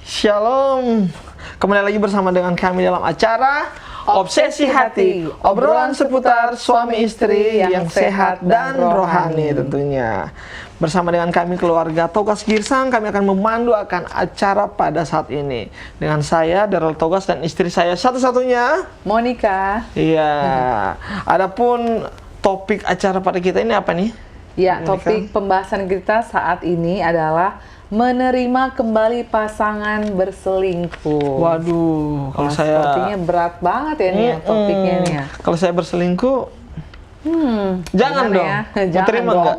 Shalom. Kembali lagi bersama dengan kami dalam acara Obsesi Hati, obrolan seputar suami istri yang sehat dan rohani tentunya. Bersama dengan kami keluarga Togas Girsang, kami akan memandu akan acara pada saat ini. Dengan saya, Daryl Togas, dan istri saya satu-satunya, Monica. Iya. Adapun topik acara pada kita ini apa nih? Ya, Monica? topik pembahasan kita saat ini adalah menerima kembali pasangan berselingkuh. Waduh, kalau saya sepertinya berat banget ya nih topiknya nih ya. Kalau saya berselingkuh, jangan dong. Ya? Mau Jangan terima dong. nggak?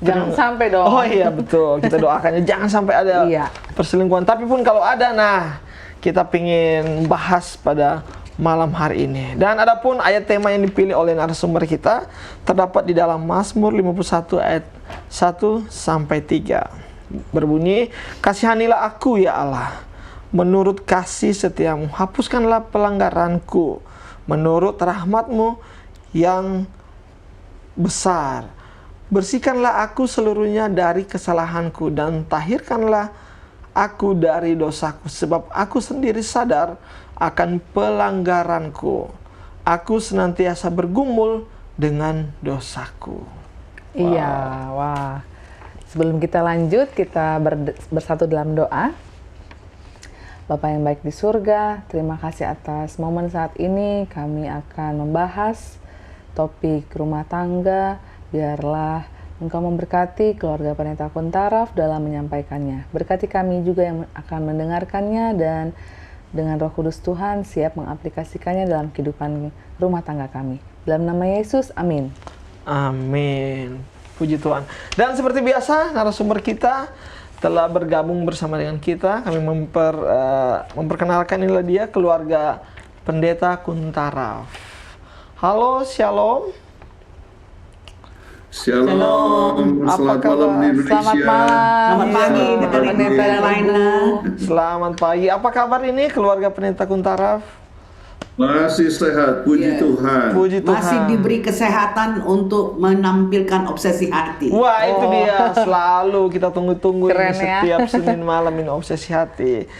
Jangan sampai dong. Oh iya betul, kita doakannya jangan sampai ada Iya. perselingkuhan. Tapi pun kalau ada, nah kita pingin bahas pada malam hari ini. Dan adapun ayat tema yang dipilih oleh narasumber kita terdapat di dalam Mazmur 51 ayat 1 sampai 3. Berbunyi, kasihanilah aku ya Allah, menurut kasih setiamu, hapuskanlah pelanggaranku, menurut rahmatmu yang besar. Bersihkanlah aku seluruhnya dari kesalahanku, dan tahirkanlah aku dari dosaku, sebab aku sendiri sadar akan pelanggaranku. Aku senantiasa bergumul dengan dosaku. Iya, wah. Sebelum kita lanjut, kita bersatu dalam doa. Bapa yang baik di surga, terima kasih atas momen saat ini. Kami akan membahas topik rumah tangga. Biarlah Engkau memberkati keluarga Pendeta Kuntaraf dalam menyampaikannya. Berkati kami juga yang akan mendengarkannya, dan dengan Roh Kudus Tuhan siap mengaplikasikannya dalam kehidupan rumah tangga kami. Dalam nama Yesus, amin. Amin. Puji Tuhan. Dan seperti biasa, narasumber kita telah bergabung bersama dengan kita. Kami memperkenalkan, inilah dia, keluarga Pendeta Kuntaraf. Halo, shalom. Shalom. Selamat malam di Indonesia. Selamat malam. Selamat pagi, Pendeta dan Laina. Selamat pagi. Apa kabar ini keluarga Pendeta Kuntaraf? Masih sehat, puji Tuhan. Puji Tuhan. Masih diberi kesehatan untuk menampilkan obsesi hati. Wah, itu dia, selalu kita tunggu-tunggu ini Keren ya. setiap Senin malam ini Obsesi Hati.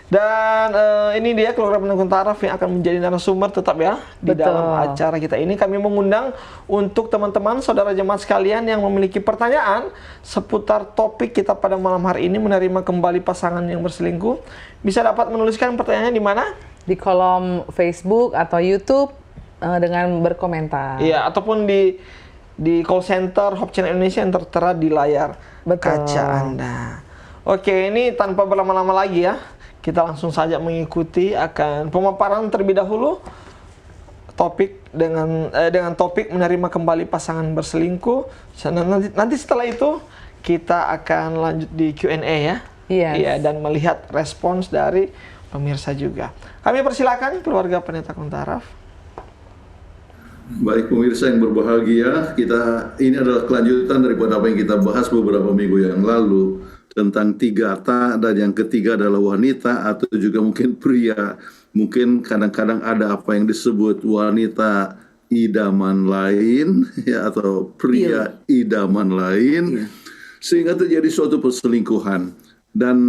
Dan ini dia keluarga Pendeta Kuntaraf yang akan menjadi narasumber tetap ya di Betul. dalam acara kita ini. Kami mengundang untuk teman-teman saudara jemaat sekalian yang memiliki pertanyaan seputar topik kita pada malam hari ini, menerima kembali pasangan yang berselingkuh. Bisa dapat menuliskan pertanyaannya di mana? Di kolom Facebook atau YouTube dengan berkomentar. Iya, ataupun di call center Hope Channel Indonesia yang tertera di layar kaca Anda. Oke, ini tanpa berlama-lama lagi ya, kita langsung saja mengikuti akan pemaparan terlebih dahulu topik dengan topik menerima kembali pasangan berselingkuh. Nanti setelah itu kita akan lanjut di Q&A ya. Yes. Iya, dan melihat respons dari pemirsa juga. Kami persilakan keluarga Pendeta Kuntaraf. Baik pemirsa yang berbahagia, ini adalah kelanjutan daripada apa yang kita bahas beberapa minggu yang lalu tentang 3 dan yang ketiga adalah wanita atau juga mungkin pria. Mungkin kadang-kadang ada apa yang disebut wanita idaman lain ya, atau pria idaman lain, sehingga terjadi suatu perselingkuhan. Dan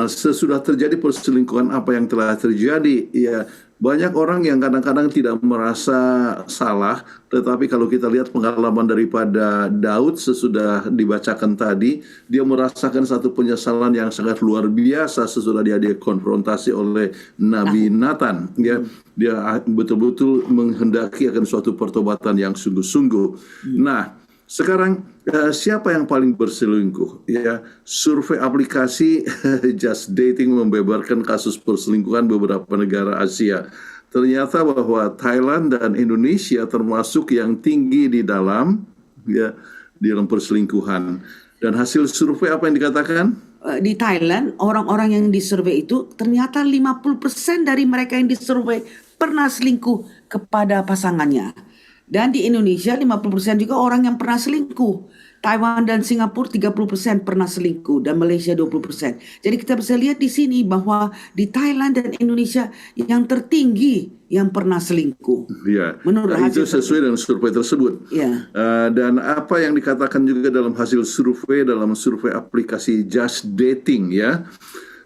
sesudah terjadi perselingkuhan, apa yang telah terjadi? Ya, banyak orang yang kadang-kadang tidak merasa salah, tetapi kalau kita lihat pengalaman daripada Daud sesudah dibacakan tadi, dia merasakan satu penyesalan yang sangat luar biasa sesudah dia dikonfrontasi oleh Nabi Nathan. Ya, dia betul-betul menghendaki akan suatu pertobatan yang sungguh-sungguh. Nah, sekarang siapa yang paling berselingkuh? Ya, survei aplikasi Just Dating membeberkan kasus perselingkuhan beberapa negara Asia. Ternyata bahwa Thailand dan Indonesia termasuk yang tinggi di dalam perselingkuhan. Dan hasil survei apa yang dikatakan? Di Thailand, orang-orang yang disurvei itu ternyata 50% dari mereka yang disurvei pernah selingkuh kepada pasangannya. Dan di Indonesia 50% juga orang yang pernah selingkuh. Taiwan dan Singapura 30% pernah selingkuh dan Malaysia 20%. Jadi kita bisa lihat di sini bahwa di Thailand dan Indonesia yang tertinggi yang pernah selingkuh. Ya, menurut itu sesuai dengan survei tersebut. Ya. Dan apa yang dikatakan juga dalam hasil survei dalam survei aplikasi Just Dating ya.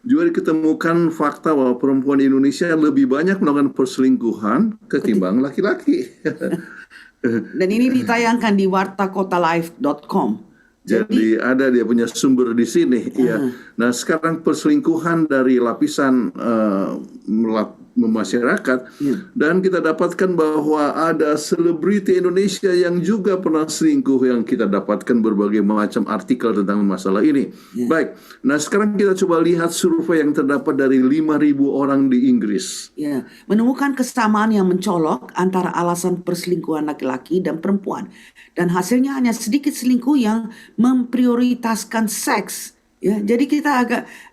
juga diketemukan fakta bahwa perempuan di Indonesia lebih banyak melakukan perselingkuhan ketimbang laki-laki. Dan ini ditayangkan di wartakotalife.com. Jadi ada dia punya sumber di sini, ya. Nah, sekarang perselingkuhan dari lapisan masyarakat, dan kita dapatkan bahwa ada selebriti Indonesia yang juga pernah selingkuh, yang kita dapatkan berbagai macam artikel tentang masalah ini. Baik, nah sekarang kita coba lihat survei yang terdapat dari 5.000 orang di Inggris. Ya, menemukan kesamaan yang mencolok antara alasan perselingkuhan laki-laki dan perempuan. Dan hasilnya hanya sedikit selingkuh yang memprioritaskan seks. Ya, jadi kita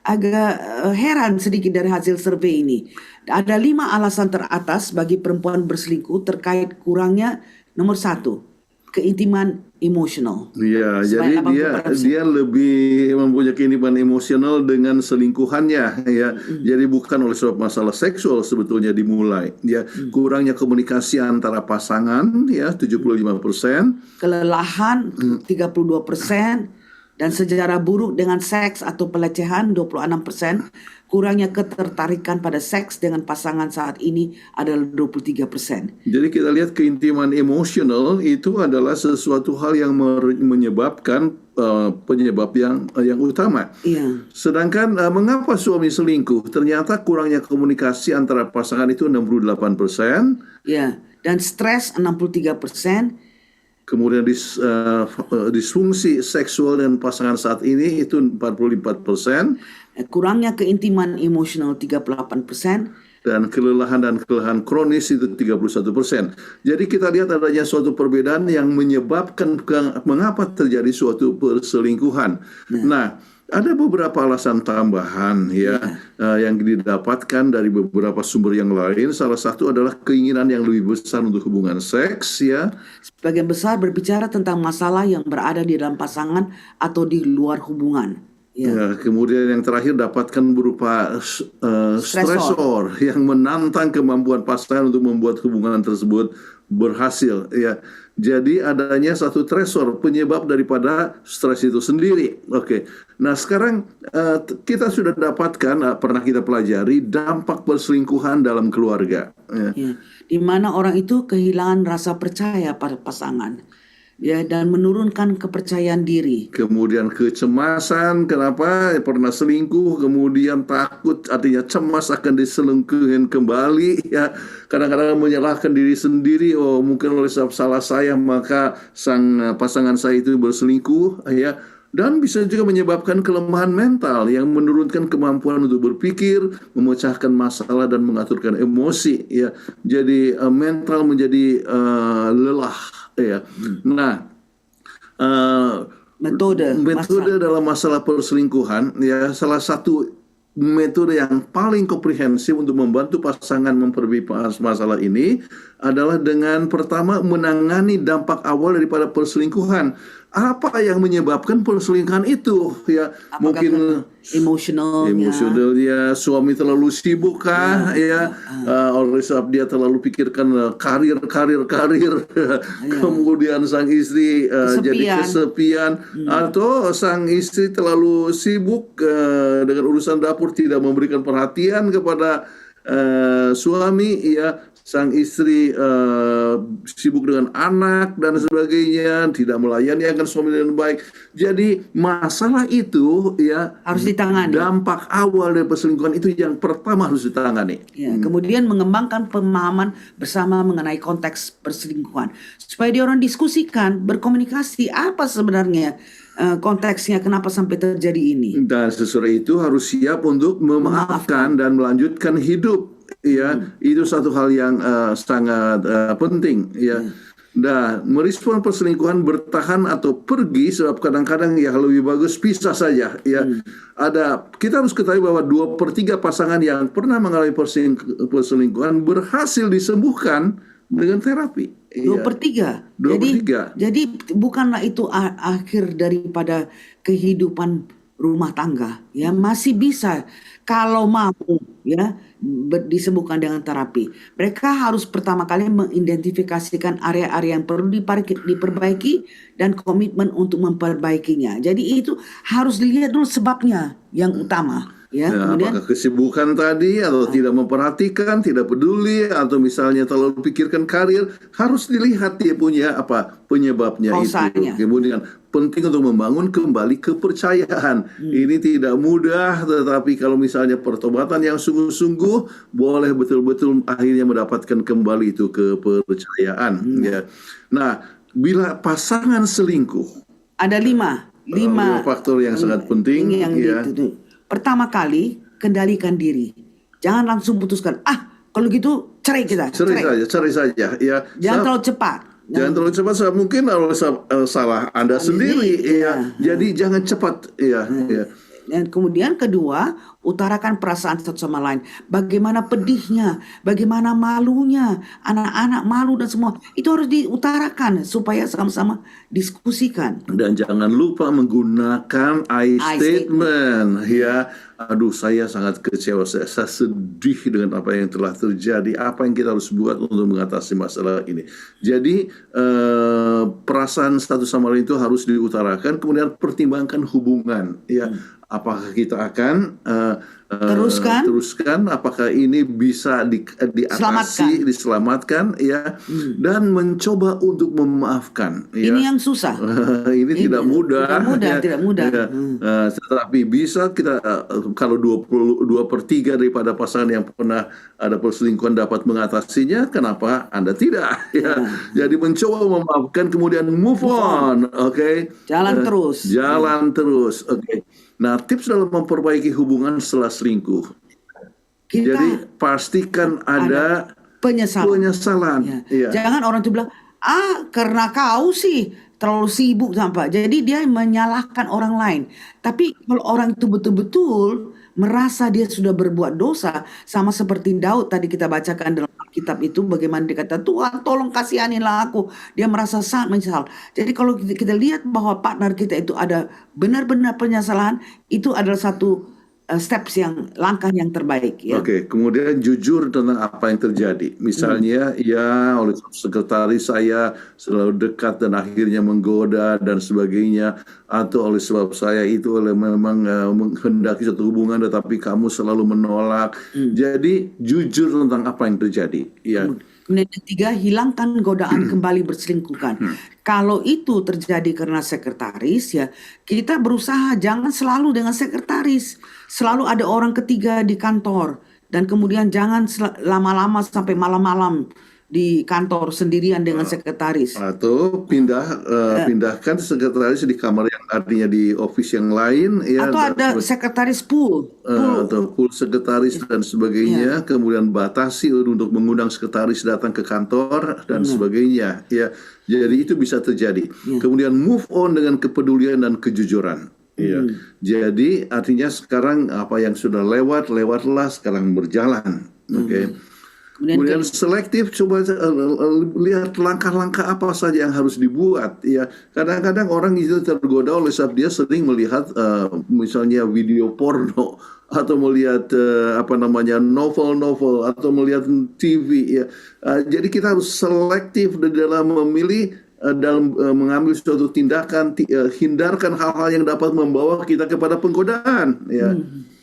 agak heran sedikit dari hasil survei ini. Ada 5 alasan teratas bagi perempuan berselingkuh terkait kurangnya nomor 1, keintiman emosional. Iya, jadi Sampai dia 80%. lebih mempunyai kehidupan emosional dengan selingkuhannya, ya. Jadi bukan oleh sebab masalah seksual sebetulnya dimulai. Ya, kurangnya komunikasi antara pasangan, ya, 75%. Kelelahan 32%, dan sejarah buruk dengan seks atau pelecehan 26%. Kurangnya ketertarikan pada seks dengan pasangan saat ini adalah 23%. Jadi kita lihat keintiman emosional itu adalah sesuatu hal yang menyebabkan penyebab yang utama. Iya. Sedangkan mengapa suami selingkuh? Ternyata kurangnya komunikasi antara pasangan itu 68%. Ya, dan stres 63%. Kemudian disfungsi seksual dengan pasangan saat ini itu 44%. Kurangnya keintiman emosional 38%. Dan kelelahan kronis itu 31%. Jadi kita lihat adanya suatu perbedaan yang menyebabkan mengapa terjadi suatu perselingkuhan. Nah, ada beberapa alasan tambahan, yang didapatkan dari beberapa sumber yang lain. Salah satu adalah keinginan yang lebih besar untuk hubungan seks, ya. Sebagian besar berbicara tentang masalah yang berada di dalam pasangan atau di luar hubungan. Ya, kemudian yang terakhir dapatkan berupa stresor yang menantang kemampuan pasangan untuk membuat hubungan tersebut berhasil, ya. Jadi adanya satu stresor penyebab daripada stres itu sendiri. Oke. Nah, sekarang kita sudah dapatkan, pernah kita pelajari dampak perselingkuhan dalam keluarga. Ya, di mana orang itu kehilangan rasa percaya pada pasangan. Ya, dan menurunkan kepercayaan diri. Kemudian kecemasan, kenapa pernah selingkuh, kemudian takut, artinya cemas akan diselingkuhin kembali, ya. Kadang-kadang menyalahkan diri sendiri, oh mungkin oleh sebab salah saya maka sang pasangan saya itu berselingkuh, ya. Dan bisa juga menyebabkan kelemahan mental yang menurunkan kemampuan untuk berpikir, memecahkan masalah dan mengaturkan emosi, ya. Jadi mental menjadi lelah, ya. Nah, metode dalam masalah perselingkuhan, ya, salah satu metode yang paling komprehensif untuk membantu pasangan memperbaiki masalah ini adalah dengan pertama menangani dampak awal daripada perselingkuhan. Apa yang menyebabkan perselingkuhan itu, ya? Apakah Mungkin emosionalnya, suami terlalu sibuk kah, ya, oleh sebab dia terlalu pikirkan karir, kemudian sang istri jadi kesepian, atau sang istri terlalu sibuk dengan urusan dapur, tidak memberikan perhatian kepada suami, ya. Sang istri sibuk dengan anak dan sebagainya, tidak melayani akan suami dengan baik. Jadi masalah itu, ya, harus ditangani. Dampak awal dari perselingkuhan itu yang pertama harus ditangani. Ya, kemudian mengembangkan pemahaman bersama mengenai konteks perselingkuhan supaya orang diskusikan, berkomunikasi apa sebenarnya konteksnya, kenapa sampai terjadi ini. Dan sesudah itu harus siap untuk memaafkan dan melanjutkan hidup. Ya, itu satu hal yang sangat penting, ya. Nah, merespon perselingkuhan bertahan atau pergi, sebab kadang-kadang ya lebih bagus pisah saja, ya. Kita harus ketahui bahwa 2/3 pasangan yang pernah mengalami perselingkuhan berhasil disembuhkan dengan terapi. 2/3. Jadi bukanlah itu akhir daripada kehidupan rumah tangga, ya, masih bisa kalau mampu, ya, disembuhkan dengan terapi. Mereka harus pertama kali mengidentifikasikan area-area yang perlu diperbaiki dan komitmen untuk memperbaikinya. Jadi itu harus dilihat dulu sebabnya yang utama. Ya, Nah, kemudian apakah kesibukan tadi atau tidak memperhatikan, tidak peduli, atau misalnya terlalu pikirkan karir, harus dilihat dia punya apa penyebabnya itu. kausanya. Kemudian penting untuk membangun kembali kepercayaan. Ini tidak mudah, tetapi kalau misalnya pertobatan yang sungguh-sungguh, boleh betul-betul akhirnya mendapatkan kembali itu kepercayaan. Ya. Nah, bila pasangan selingkuh, Ada lima lima faktor yang sangat penting. ini yang Ya. pertama kali, kendalikan diri. Jangan langsung putuskan. Kalau gitu cerai kita. Cari saja. Ya, Jangan terlalu cepat. jangan terlalu cepat. Mungkin salah Anda sendiri. Ya. Jadi jangan cepat. Ya. Ya. Dan kemudian kedua, utarakan perasaan satu sama lain. Bagaimana pedihnya, bagaimana malunya, anak-anak malu dan semua. Itu harus diutarakan supaya sama-sama diskusikan. Dan jangan lupa menggunakan I statement. Ya. Aduh, saya sangat kecewa. Saya sedih dengan apa yang telah terjadi. Apa yang kita harus buat untuk mengatasi masalah ini. Jadi perasaan satu sama lain itu harus diutarakan. Kemudian pertimbangkan hubungan. Ya. Apakah kita akan teruskan? Apakah ini bisa diatasi, diselamatkan, ya, dan mencoba untuk memaafkan. Ya. Ini yang susah. Ini tidak mudah. Tidak mudah. Ya. Tetapi bisa kita kalau 2/3 daripada pasangan yang pernah ada perselingkuhan dapat mengatasinya, kenapa Anda tidak? Ya. Jadi mencoba memaafkan, kemudian move on, oke? Jalan terus. Jalan terus, oke. Nah, tips dalam memperbaiki hubungan setelah selingkuh. Jadi pastikan ada penyesalan. Ya. Jangan orang itu bilang, karena kau sih terlalu sibuk sampai. Jadi dia menyalahkan orang lain. Tapi kalau orang itu betul-betul merasa dia sudah berbuat dosa, sama seperti Daud tadi kita bacakan dalam kitab itu, bagaimana dia kata, Tuhan tolong kasihanilah aku. Dia merasa sangat menyesal. Jadi kalau kita lihat bahwa partner kita itu ada benar-benar penyesalan, itu adalah satu langkah yang terbaik. Ya. Oke, kemudian jujur tentang apa yang terjadi. Misalnya, ya oleh sekretaris saya selalu dekat dan akhirnya menggoda dan sebagainya, atau oleh sebab saya itu memang menghendaki satu hubungan, tetapi kamu selalu menolak. Jadi jujur tentang apa yang terjadi. Ya. Kemudian ketiga, hilangkan godaan kembali berselingkuhkan. Kalau itu terjadi karena sekretaris, ya kita berusaha jangan selalu dengan sekretaris. Selalu ada orang ketiga di kantor. Dan kemudian jangan lama-lama sampai malam-malam di kantor sendirian dengan sekretaris. Atau pindahkan sekretaris di kamar yang artinya di office yang lain. Ya, atau ada sekretaris pool. Atau pool sekretaris dan sebagainya. Kemudian batasi untuk mengundang sekretaris datang ke kantor dan sebagainya. Ya, jadi itu bisa terjadi. Kemudian move on dengan kepedulian dan kejujuran. Ya. Jadi artinya sekarang apa yang sudah lewatlah sekarang berjalan. Oke. Kemudian selektif, coba lihat langkah-langkah apa saja yang harus dibuat. Ya, kadang-kadang orang itu tergoda oleh sebab dia sering melihat misalnya video porno atau melihat novel-novel atau melihat TV. Ya, jadi kita harus selektif dalam memilih. Dalam mengambil suatu tindakan, hindarkan hal-hal yang dapat membawa kita kepada penggodaan. Ya.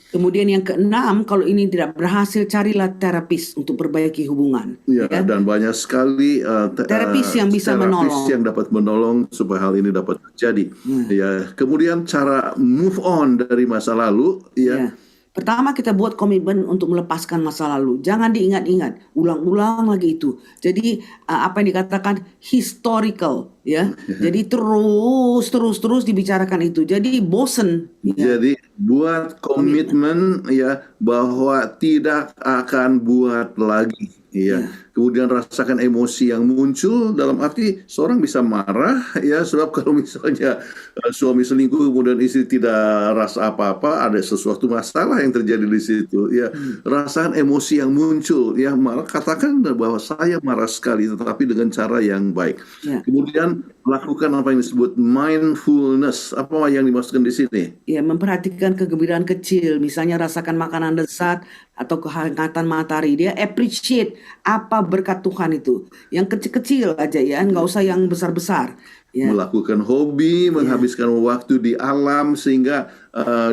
Kemudian yang keenam, kalau ini tidak berhasil, carilah terapis untuk perbaiki hubungan. Ya. Dan banyak sekali terapis yang bisa menolong, yang dapat menolong supaya hal ini dapat terjadi. Ya. Kemudian cara move on dari masa lalu. Ya. Pertama, kita buat komitmen untuk melepaskan masa lalu. Jangan diingat-ingat, ulang-ulang lagi itu. Jadi apa yang dikatakan historical, ya. Jadi terus dibicarakan itu. Jadi bosen. Jadi buat komitmen ya bahwa tidak akan buat lagi. Ya. Kemudian rasakan emosi yang muncul, dalam arti seorang bisa marah ya, sebab kalau misalnya suami selingkuh kemudian istri tidak rasa apa-apa, ada sesuatu masalah yang terjadi di situ ya. Rasakan emosi yang muncul ya, malah katakan bahwa saya marah sekali, tetapi dengan cara yang baik. Kemudian lakukan apa yang disebut mindfulness. Apa yang dimaksudkan di sini? Ya, memperhatikan kegembiraan kecil, misalnya rasakan makanan lezat, atau kehangatan matahari. Dia appreciate apa berkat Tuhan itu. Yang kecil-kecil aja ya, nggak usah yang besar-besar. Ya. Melakukan hobi, menghabiskan waktu di alam sehingga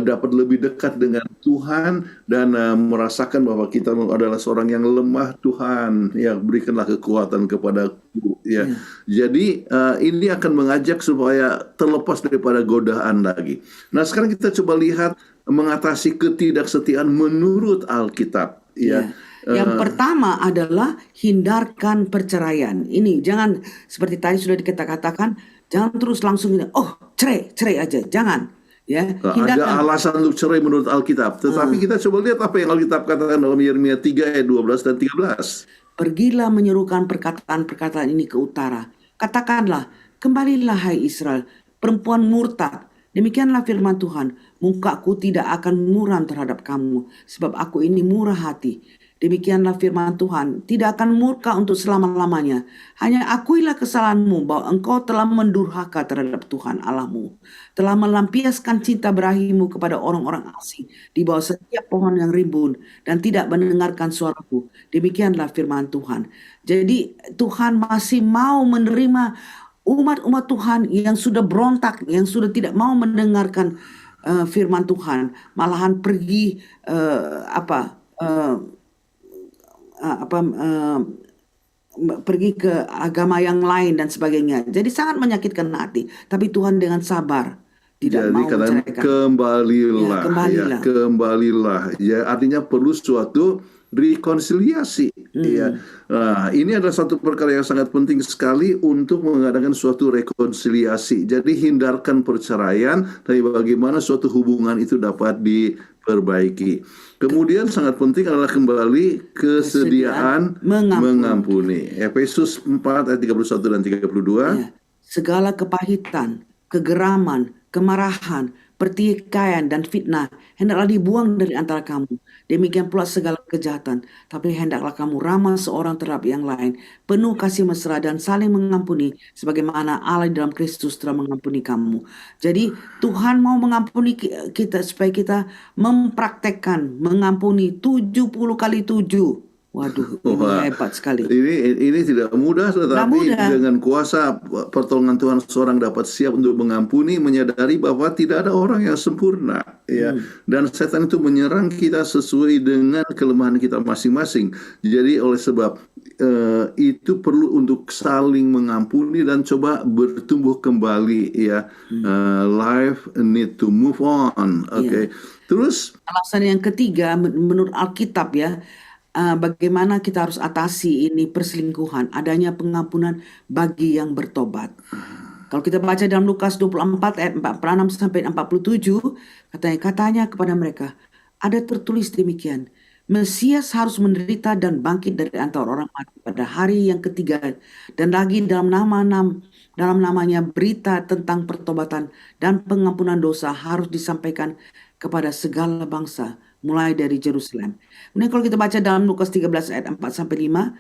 dapat lebih dekat dengan Tuhan dan merasakan bahwa kita adalah seorang yang lemah. Tuhan, ya berikanlah kekuatan kepadaku. Ya, jadi ini akan mengajak supaya terlepas daripada godaan lagi. Nah, sekarang kita coba lihat mengatasi ketidaksetiaan menurut Alkitab. Ya. Yang pertama adalah hindarkan perceraian. Ini jangan seperti tadi sudah dikatakan, jangan terus langsung cerai aja, jangan. Ya, ada alasan untuk cerai menurut Alkitab. Tetapi kita coba lihat apa yang Alkitab katakan dalam Yeremia 3 ayat 12 dan 13. Pergilah menyerukan perkataan-perkataan ini ke utara. Katakanlah, kembalilah hai Israel, perempuan murtad. Demikianlah firman Tuhan, mukaku tidak akan muram terhadap kamu, sebab aku ini murah hati. Demikianlah firman Tuhan, tidak akan murka untuk selama-lamanya. Hanya akuilah kesalahanmu bahwa engkau telah mendurhaka terhadap Tuhan Allahmu, telah melampiaskan cinta berahimu kepada orang-orang asing di bawah setiap pohon yang rimbun dan tidak mendengarkan suaraku. Demikianlah firman Tuhan. Jadi Tuhan masih mau menerima umat-umat Tuhan yang sudah berontak, yang sudah tidak mau mendengarkan firman Tuhan, malahan pergi pergi ke agama yang lain dan sebagainya. Jadi sangat menyakitkan hati. Tapi Tuhan dengan sabar tidak mau menceraikan. Kembalilah. Ya, artinya perlu suatu rekonsiliasi. Ya. Nah, ini adalah satu perkara yang sangat penting sekali untuk mengadakan suatu rekonsiliasi. Jadi hindarkan perceraian, tapi bagaimana suatu hubungan itu dapat diperbaiki. Kemudian sangat penting adalah kembali kesediaan mengampuni. Efesus 4 ayat 31 dan 32. Ya. Segala kepahitan, kegeraman, kemarahan, pertikaian dan fitnah hendaklah dibuang dari antara kamu. Demikian pula segala kejahatan. Tapi hendaklah kamu ramah seorang terhadap yang lain, penuh kasih mesra dan saling mengampuni, sebagaimana Allah dalam Kristus telah mengampuni kamu. Jadi Tuhan mau mengampuni kita supaya kita mempraktekkan mengampuni 70 kali 7. Waduh, ini hebat sekali. Ini tidak mudah, tetapi dengan kuasa pertolongan Tuhan seorang dapat siap untuk mengampuni, menyadari bahwa tidak ada orang yang sempurna, ya. Dan setan itu menyerang kita sesuai dengan kelemahan kita masing-masing. Jadi oleh sebab itu perlu untuk saling mengampuni dan coba bertumbuh kembali, ya. Life need to move on, oke. Terus alasan yang ketiga menurut Alkitab, ya. Bagaimana kita harus atasi ini perselingkuhan, adanya pengampunan bagi yang bertobat. Kalau kita baca dalam Lukas 24 ayat 46 sampai 47, katanya kepada mereka, ada tertulis demikian, Mesias harus menderita dan bangkit dari antara orang mati pada hari yang ketiga, dan lagi dalam namanya berita tentang pertobatan dan pengampunan dosa harus disampaikan kepada segala bangsa, mulai dari Jerusalem. Kemudian kalau kita baca dalam Lukas 13 ayat 4-5,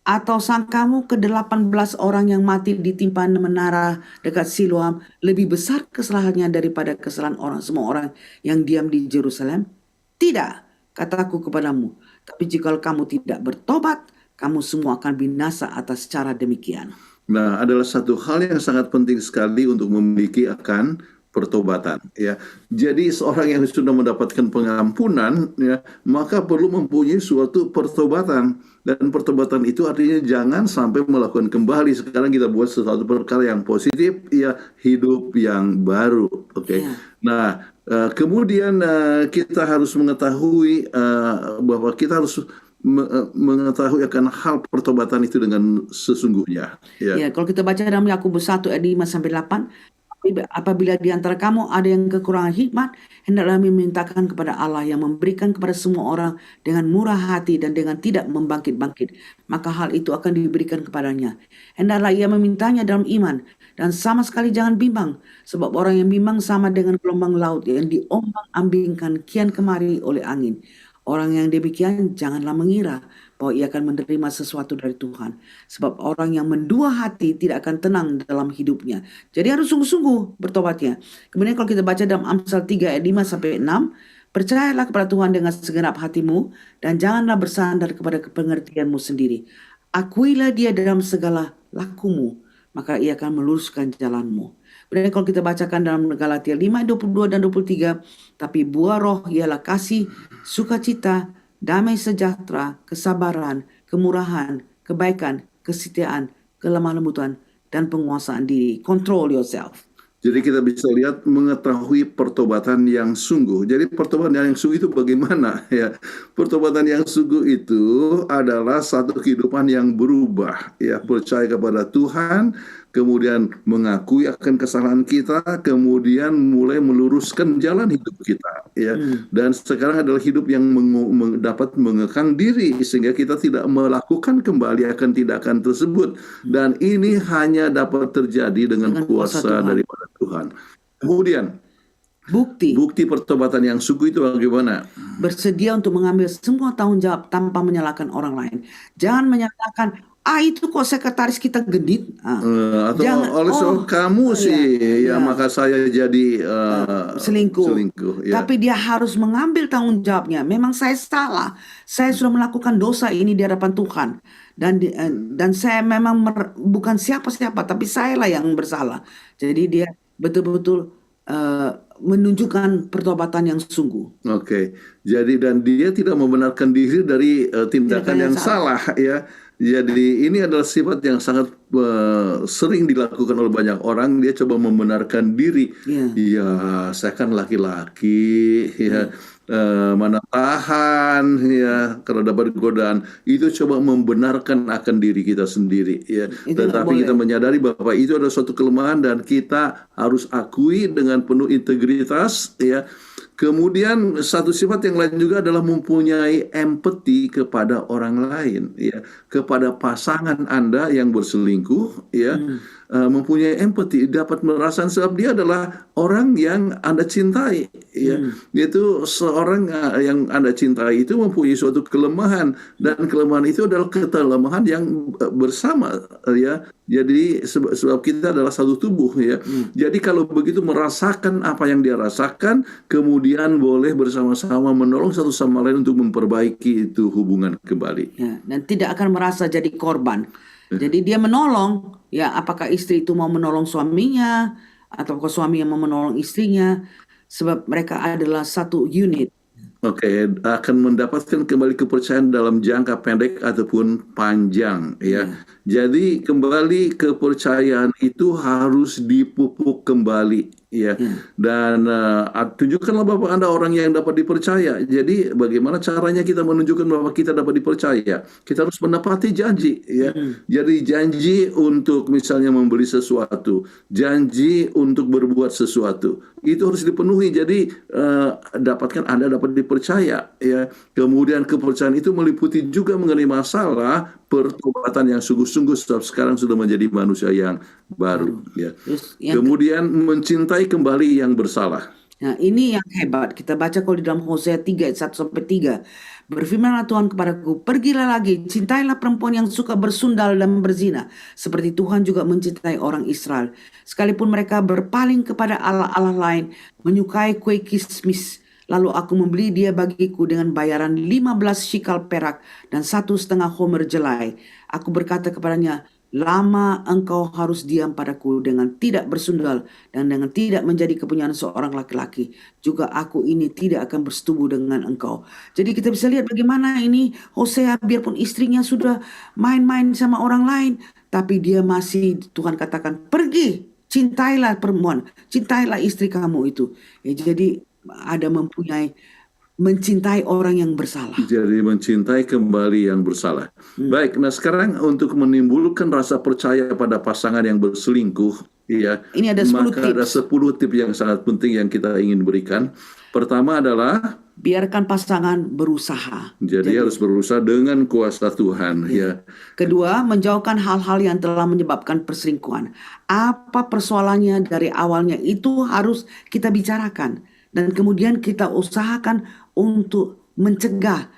atau sangkamu ke-18 orang yang mati ditimpa menara dekat Siloam lebih besar kesalahannya daripada kesalahan semua orang yang diam di Jerusalem? Tidak, kataku kepadamu. Tapi jika kamu tidak bertobat, kamu semua akan binasa atas cara demikian. Nah, adalah satu hal yang sangat penting sekali untuk memiliki akan pertobatan, ya. Jadi seorang yang sudah mendapatkan pengampunan, ya, maka perlu mempunyai suatu pertobatan, dan pertobatan itu artinya jangan sampai melakukan kembali. Sekarang kita buat sesuatu perkara yang positif, ya, hidup yang baru, oke. Nah, kemudian kita harus mengetahui bahwa kita harus mengetahui akan hal pertobatan itu dengan sesungguhnya. Ya, kalau kita baca dalam Yakobus 1 ayat 5-8, apabila di antara kamu ada yang kekurangan hikmat, hendaklah memintakan kepada Allah yang memberikan kepada semua orang dengan murah hati dan dengan tidak membangkit-bangkit, maka hal itu akan diberikan kepadanya. Hendaklah ia memintanya dalam iman dan sama sekali jangan bimbang, sebab orang yang bimbang sama dengan gelombang laut yang diombang-ambingkan kian kemari oleh angin. Orang yang demikian janganlah mengira bahwa ia akan menerima sesuatu dari Tuhan. Sebab orang yang mendua hati tidak akan tenang dalam hidupnya. Jadi harus sungguh-sungguh bertobatnya. Kemudian kalau kita baca dalam Amsal 3 ayat 5-6, Percayalah kepada Tuhan dengan segenap hatimu dan janganlah bersandar kepada pengertianmu sendiri. Akuilah dia dalam segala lakumu, maka ia akan meluruskan jalanmu. Kemudian kalau kita bacakan dalam Galatia 5:22 dan 23, tapi buah roh ialah kasih, sukacita, damai sejahtera, kesabaran, kemurahan, kebaikan, kesetiaan, kelemah lembutan, dan penguasaan diri. Control yourself. Jadi kita bisa lihat mengetahui pertobatan yang sungguh. Jadi pertobatan yang sungguh itu bagaimana ya? Pertobatan yang sungguh itu adalah satu kehidupan yang berubah ya, percaya kepada Tuhan, kemudian mengakui akan kesalahan kita, kemudian mulai meluruskan jalan hidup kita ya. Dan sekarang adalah hidup yang dapat mengekang diri sehingga kita tidak melakukan kembali akan tindakan tersebut. Dan ini hanya dapat terjadi dengan kuasa Tuhan. daripada Tuhan. Kemudian Bukti pertobatan yang sungguh itu bagaimana? bersedia untuk mengambil semua tanggung jawab tanpa menyalahkan orang lain. Jangan menyatakan, itu kok sekretaris kita genit. Atau Jangan, oleh sebab kamu sih ya, ya. maka saya jadi selingkuh. ya. Tapi dia harus mengambil tanggung jawabnya. Memang saya salah. Saya sudah melakukan dosa ini di hadapan Tuhan. Dan saya memang bukan siapa-siapa, tapi saya lah yang bersalah. Jadi dia betul-betul menunjukkan pertobatan yang sungguh. Oke. Jadi dan dia tidak membenarkan diri dari tindakan yang salah ya. Jadi ini adalah sifat yang sangat sering dilakukan oleh banyak orang. Dia coba membenarkan diri. Ya, saya kan laki-laki ya. Mana tahan ya kalau dapat godaan, itu coba membenarkan akan diri kita sendiri ya. Tetapi kita menyadari bahwa itu adalah suatu kelemahan dan kita harus akui dengan penuh integritas ya. Kemudian satu sifat yang lain juga adalah mempunyai empati kepada orang lain ya, kepada pasangan Anda yang berselingkuh ya. Mempunyai empati, dapat merasakan sebab dia adalah orang yang Anda cintai ya. Yaitu seorang yang Anda cintai itu mempunyai suatu kelemahan, dan kelemahan itu adalah kelemahan yang bersama ya. Jadi sebab kita adalah satu tubuh ya. Jadi kalau begitu merasakan apa yang dia rasakan, kemudian boleh bersama-sama menolong satu sama lain untuk memperbaiki itu hubungan kembali. Ya, dan tidak akan merasa jadi korban. Jadi dia menolong, ya, apakah istri itu mau menolong suaminya ataukah suami yang mau menolong istrinya, sebab mereka adalah satu unit. Oke, akan mendapatkan kembali kepercayaan dalam jangka pendek ataupun panjang ya. Jadi kembali kepercayaan itu harus dipupuk kembali ya. Dan tunjukkanlah bahwa Anda orang yang dapat dipercaya. Jadi bagaimana caranya kita menunjukkan bahwa kita dapat dipercaya? Kita harus menepati janji ya. Jadi janji untuk misalnya membeli sesuatu, janji untuk berbuat sesuatu, itu harus dipenuhi. Jadi dapatkan Anda dapat dipercaya ya. Kemudian kepercayaan itu meliputi juga mengenai masalah pertobatan yang sungguh-sungguh, sebab sekarang sudah menjadi manusia yang baru ya. Kemudian mencintai kembali yang bersalah. Nah, ini yang hebat. Kita baca kalau di dalam Hosea 3 ayat 1-3. Berfirmanlah Tuhan kepadaku, pergilah lagi, cintailah perempuan yang suka bersundal dan berzina, seperti Tuhan juga mencintai orang Israel. Sekalipun mereka berpaling kepada allah-allah lain, menyukai kue kismis, lalu aku membeli dia bagiku dengan bayaran 15 shikal perak dan 1,5 homer jelai. Aku berkata kepadanya, lama engkau harus diam padaku dengan tidak bersundal dan dengan tidak menjadi kepunyaan seorang laki-laki. Juga aku ini tidak akan bersetubuh dengan engkau. Jadi kita bisa lihat bagaimana ini Hosea, biarpun istrinya sudah main-main sama orang lain, tapi dia masih, Tuhan katakan, pergi, cintailah perempuan, cintailah istri kamu itu. Ya, jadi ada mencintai orang yang bersalah. Jadi mencintai kembali yang bersalah. Baik, nah sekarang untuk menimbulkan rasa percaya pada pasangan yang berselingkuh, ya, ini ada 10 maka ada 10 tips yang sangat penting yang kita ingin berikan. Pertama adalah biarkan pasangan berusaha. Jadi harus berusaha dengan kuasa Tuhan. Ya. Kedua, menjauhkan hal-hal yang telah menyebabkan perselingkuhan. Apa persoalannya dari awalnya itu harus kita bicarakan. Dan kemudian kita usahakan untuk mencegah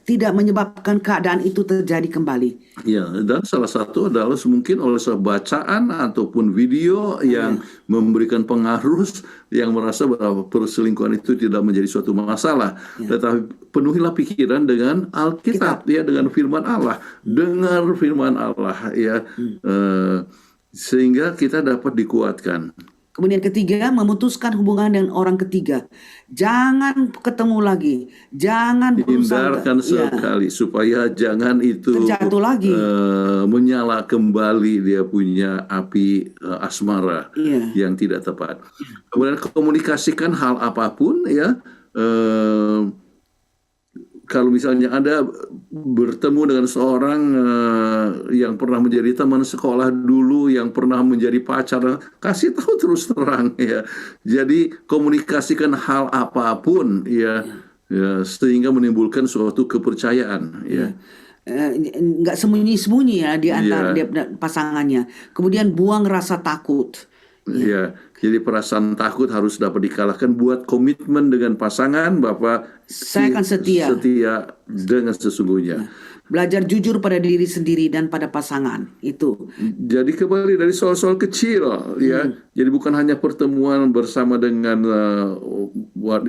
tidak menyebabkan keadaan itu terjadi kembali. Ya, dan salah satu adalah mungkin oleh sebuah bacaan ataupun video yang memberikan pengaruh yang merasa bahwa perselingkuhan itu tidak menjadi suatu masalah. Tetapi penuhilah pikiran dengan Alkitab, ya, dengan firman Allah. Dengar firman Allah, ya, sehingga kita dapat dikuatkan. Kemudian ketiga, memutuskan hubungan dengan orang ketiga. Jangan ketemu lagi. Jangan berusaha. Hindarkan sekali supaya jangan itu terjatuh lagi. Menyala kembali dia punya api asmara yang tidak tepat. Kemudian komunikasikan hal apapun, ya. Kalau misalnya Anda bertemu dengan seorang yang pernah menjadi teman sekolah dulu, yang pernah menjadi pacar, kasih tahu terus terang, ya. Jadi komunikasikan hal apapun, ya, sehingga menimbulkan suatu kepercayaan, ya. Nggak sembunyi-sembunyi, ya, di antara pasangannya. Kemudian buang rasa takut. Ya, jadi perasaan takut harus dapat dikalahkan. Buat komitmen dengan pasangan bahwa saya akan setia dengan sesungguhnya. Belajar jujur pada diri sendiri dan pada pasangan itu. Jadi kembali dari soal-soal kecil, ya. Jadi bukan hanya pertemuan bersama dengan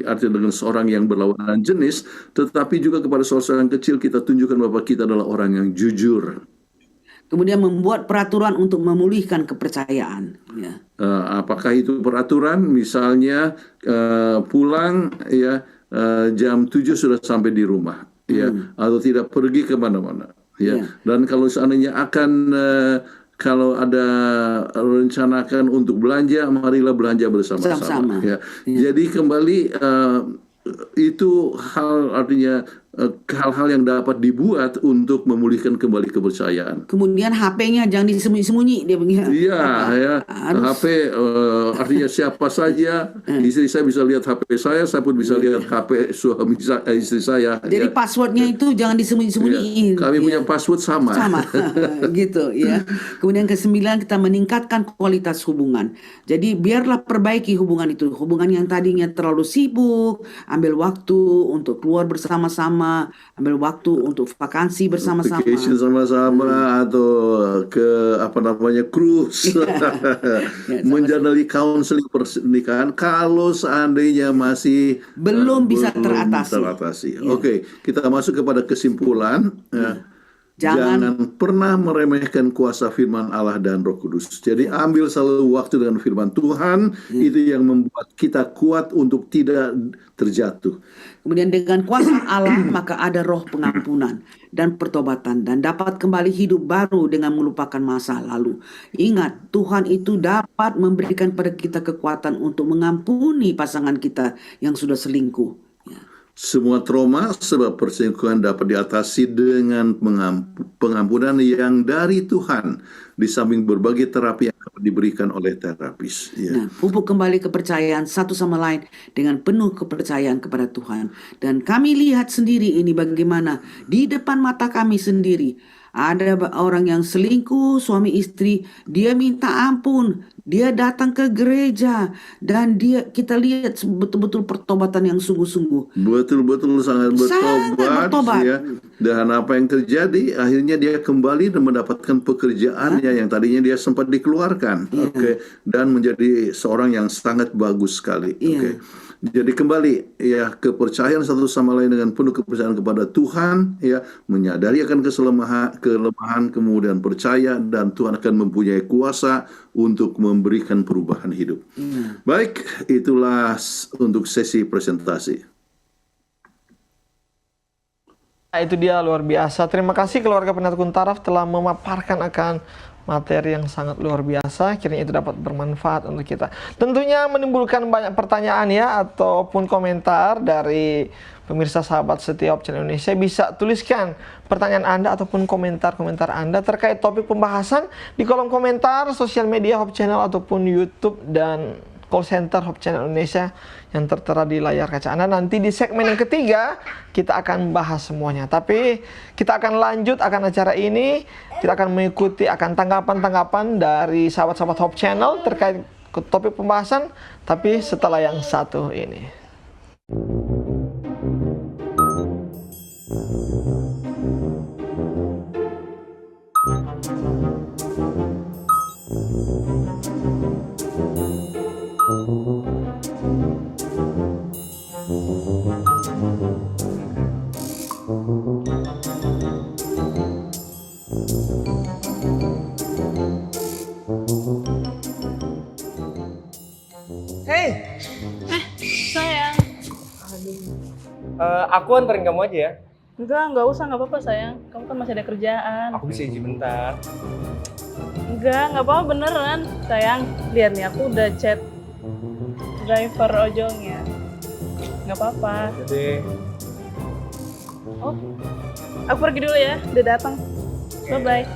artinya dengan seorang yang berlawanan jenis, tetapi juga kepada soal-soal yang kecil kita tunjukkan bahwa kita adalah orang yang jujur. Kemudian membuat peraturan untuk memulihkan kepercayaan. Ya. Apakah itu peraturan? Misalnya pulang, ya, jam 7 sudah sampai di rumah, ya, atau tidak pergi kemana-mana, ya. Dan kalau seandainya akan kalau ada rencanakan untuk belanja, marilah belanja bersama-sama. Ya. Jadi kembali itu artinya hal-hal yang dapat dibuat untuk memulihkan kembali kepercayaan. Kemudian HP-nya jangan disembunyi-sembunyi, dia begini. Iya, ya. HP artinya siapa saja, istri saya bisa lihat HP saya pun bisa lihat HP suami istri saya. Jadi passwordnya itu jangan disembunyi-sembunyiin. Kami punya password sama. Gitu, ya. Kemudian ke-9, kita meningkatkan kualitas hubungan. Jadi biarlah perbaiki hubungan itu. Hubungan yang tadinya terlalu sibuk, ambil waktu untuk keluar bersama-sama, ambil waktu untuk vakansi bersama-sama, vacation sama-sama, atau ke cruise, menjalani counseling pernikahan kalau seandainya masih belum bisa teratasi. Oke, kita masuk kepada kesimpulan. Jangan pernah meremehkan kuasa firman Allah dan Roh Kudus. Jadi ambil selalu waktu dengan firman Tuhan, itu yang membuat kita kuat untuk tidak terjatuh. Kemudian dengan kuasa Allah maka ada roh pengampunan dan pertobatan, dan dapat kembali hidup baru dengan melupakan masa lalu. Ingat, Tuhan itu dapat memberikan pada kita kekuatan untuk mengampuni pasangan kita yang sudah selingkuh. Semua trauma sebab perselingkuhan dapat diatasi dengan pengampunan yang dari Tuhan, di samping berbagai terapi yang dapat diberikan oleh terapis. Nah, pupuk kembali kepercayaan satu sama lain dengan penuh kepercayaan kepada Tuhan. Dan kami lihat sendiri ini bagaimana di depan mata kami sendiri ada orang yang selingkuh, suami istri, dia minta ampun, dia datang ke gereja, dan kita lihat betul-betul pertobatan yang sungguh-sungguh. Betul-betul sangat bertobat. Ya. Dan apa yang terjadi? Akhirnya dia kembali dan mendapatkan pekerjaannya yang tadinya dia sempat dikeluarkan. Dan menjadi seorang yang sangat bagus sekali. Jadi kembali, ya, kepercayaan satu sama lain dengan penuh kepercayaan kepada Tuhan, ya, menyadari akan kelemahan, kemudian percaya, dan Tuhan akan mempunyai kuasa untuk memberikan perubahan hidup. Baik, itulah untuk sesi presentasi. Itu dia, luar biasa. Terima kasih keluarga Penatukun Taraf telah memaparkan akan materi yang sangat luar biasa. Kiranya itu dapat bermanfaat untuk kita. Tentunya menimbulkan banyak pertanyaan, ya, ataupun komentar dari pemirsa sahabat setia Hope Channel Indonesia. Bisa tuliskan pertanyaan Anda ataupun komentar-komentar Anda terkait topik pembahasan di kolom komentar sosial media Hope Channel ataupun YouTube dan call center Hope Channel Indonesia yang tertera di layar kaca Anda. Nanti di segmen yang ketiga kita akan bahas semuanya. Tapi kita akan lanjut akan acara ini. Kita akan mengikuti akan tanggapan-tanggapan dari sahabat-sahabat Hope Channel terkait topik pembahasan. Tapi setelah yang satu ini. Hey, Sayang. Aku anterin kamu aja ya. Enggak usah, nggak apa-apa sayang. Kamu kan masih ada kerjaan. Aku bisa izin bentar. Nggak apa-apa beneran. Sayang, lihat nih aku udah chat driver ojolnya. Nggak apa-apa. Jadi, Oh, aku pergi dulu ya. Udah datang. Bye-bye.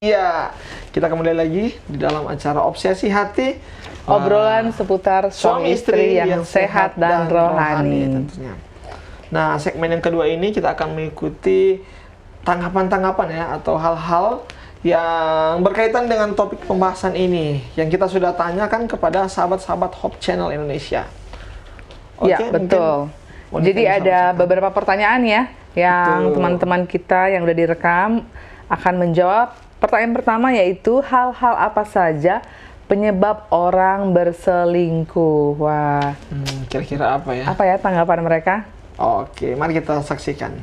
iya, kita kembali lagi di dalam acara Obsesi Hati. Obrolan seputar suami istri yang sehat dan rohani. Tentunya. Nah, segmen yang kedua ini kita akan mengikuti tanggapan-tanggapan ya, atau hal-hal yang berkaitan dengan topik pembahasan ini yang kita sudah tanyakan kepada sahabat-sahabat Hope Channel Indonesia. Ya, betul. Monica Jadi bisa ada bersama. beberapa pertanyaan ya yang Betul. teman-teman kita yang udah direkam akan menjawab. Pertanyaan pertama yaitu hal-hal apa saja penyebab orang berselingkuh. Wah, Kira-kira apa ya? apa ya tanggapan mereka? Oke, mari kita saksikan.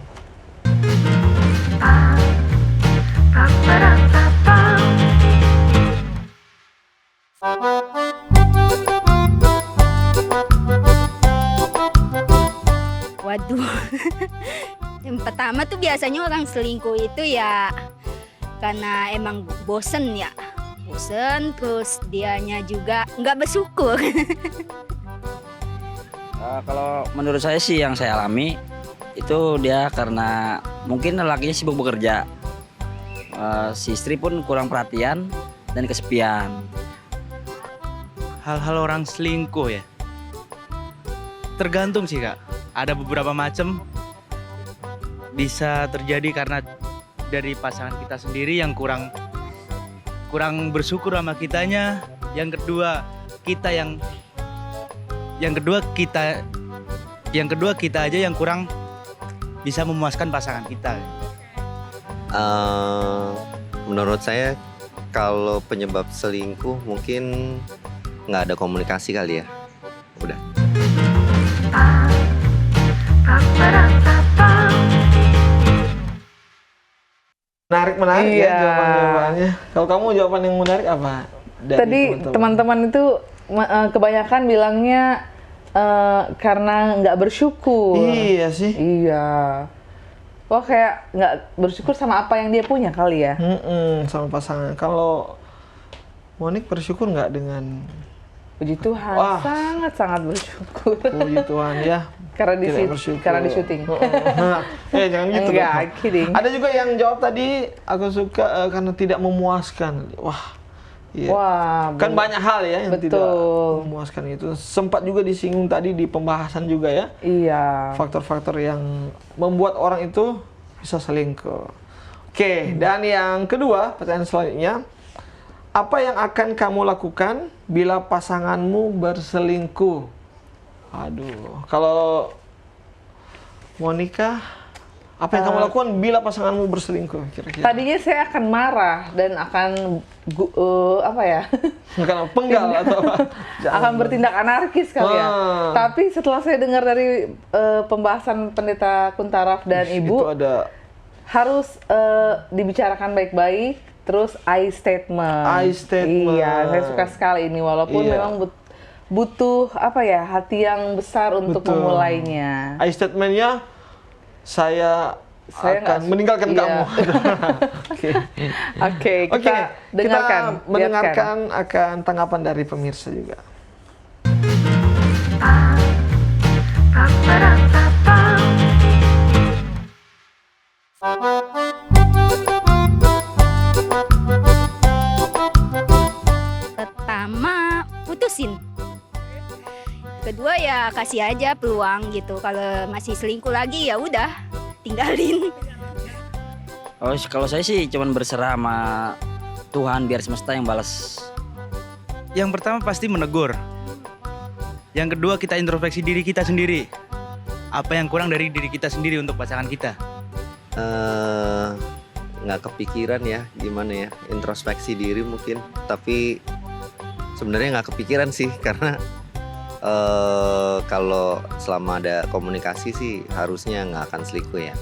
Waduh, yang pertama tuh biasanya orang selingkuh itu ya karena emang bosen ya. Bosen, terus dianya juga nggak bersyukur. Kalau menurut saya sih yang saya alami itu dia karena mungkin lelakinya sibuk bekerja. Si istri pun kurang perhatian dan kesepian. Hal-hal orang selingkuh ya, tergantung sih kak. Ada beberapa macam, bisa terjadi karena dari pasangan kita sendiri yang kurang bersyukur sama kitanya. Yang kedua kita aja yang kurang bisa memuaskan pasangan kita. Menurut saya kalau penyebab selingkuh mungkin nggak ada komunikasi kali ya. Udah. Menarik Iya. ya jawaban-jawabannya. Kalau kamu jawaban yang menarik apa? Dari Tadi teman-teman itu kebanyakan bilangnya karena nggak bersyukur. Iya sih. Iya. Wah, kayak nggak bersyukur sama apa yang dia punya kali ya. Sama pasangan. Kalau Monik bersyukur nggak dengan Puji Tuhan, Wah. sangat-sangat bersyukur. puji Tuhan ya? Karena di Tidak bersyukur. karena di syuting. Jangan gitu Enggak, dong. kidding. Ada juga yang jawab tadi, aku suka karena tidak memuaskan. Wah, iya. Wah, Kan banyak hal ya yang tidak Betul. memuaskan itu. Sempat juga disinggung tadi di pembahasan juga ya. Iya. Faktor-faktor yang membuat orang itu bisa selingkuh. Oke, dan yang kedua, pertanyaan selanjutnya. Apa yang akan kamu lakukan bila pasanganmu berselingkuh? Aduh, kalau Monica, apa yang kamu lakukan bila pasanganmu berselingkuh? Kira-kira. Tadinya saya akan marah dan akan apa ya? Karena penggal atau apa? akan bertindak anarkis kali ya. Wah. Tapi setelah saya dengar dari pembahasan Pendeta Kuntaraf dan Ibu, Itu ada harus dibicarakan baik-baik, terus I statement. I statement. Iya, saya suka sekali ini walaupun Iya. memang butuh apa ya, hati yang besar untuk Betul. memulainya. I statement-nya saya Saya nggak akan meninggalkan iya. kamu. Oke. Oke, Oke, kita dengarkan. kita mendengarkan akan tanggapan dari pemirsa juga. Pertama, putusin. Kedua ya kasih aja peluang gitu. Kalau masih selingkuh lagi ya udah tinggalin. Oh, kalau saya sih cuman berserah sama Tuhan, biar semesta yang balas. Yang pertama pasti menegur. Yang kedua kita introspeksi diri kita sendiri. Apa yang kurang dari diri kita sendiri untuk pasangan kita? Nggak kepikiran ya gimana ya, introspeksi diri mungkin, tapi sebenarnya nggak kepikiran sih karena kalau selama ada komunikasi sih harusnya nggak akan selingkuh ya.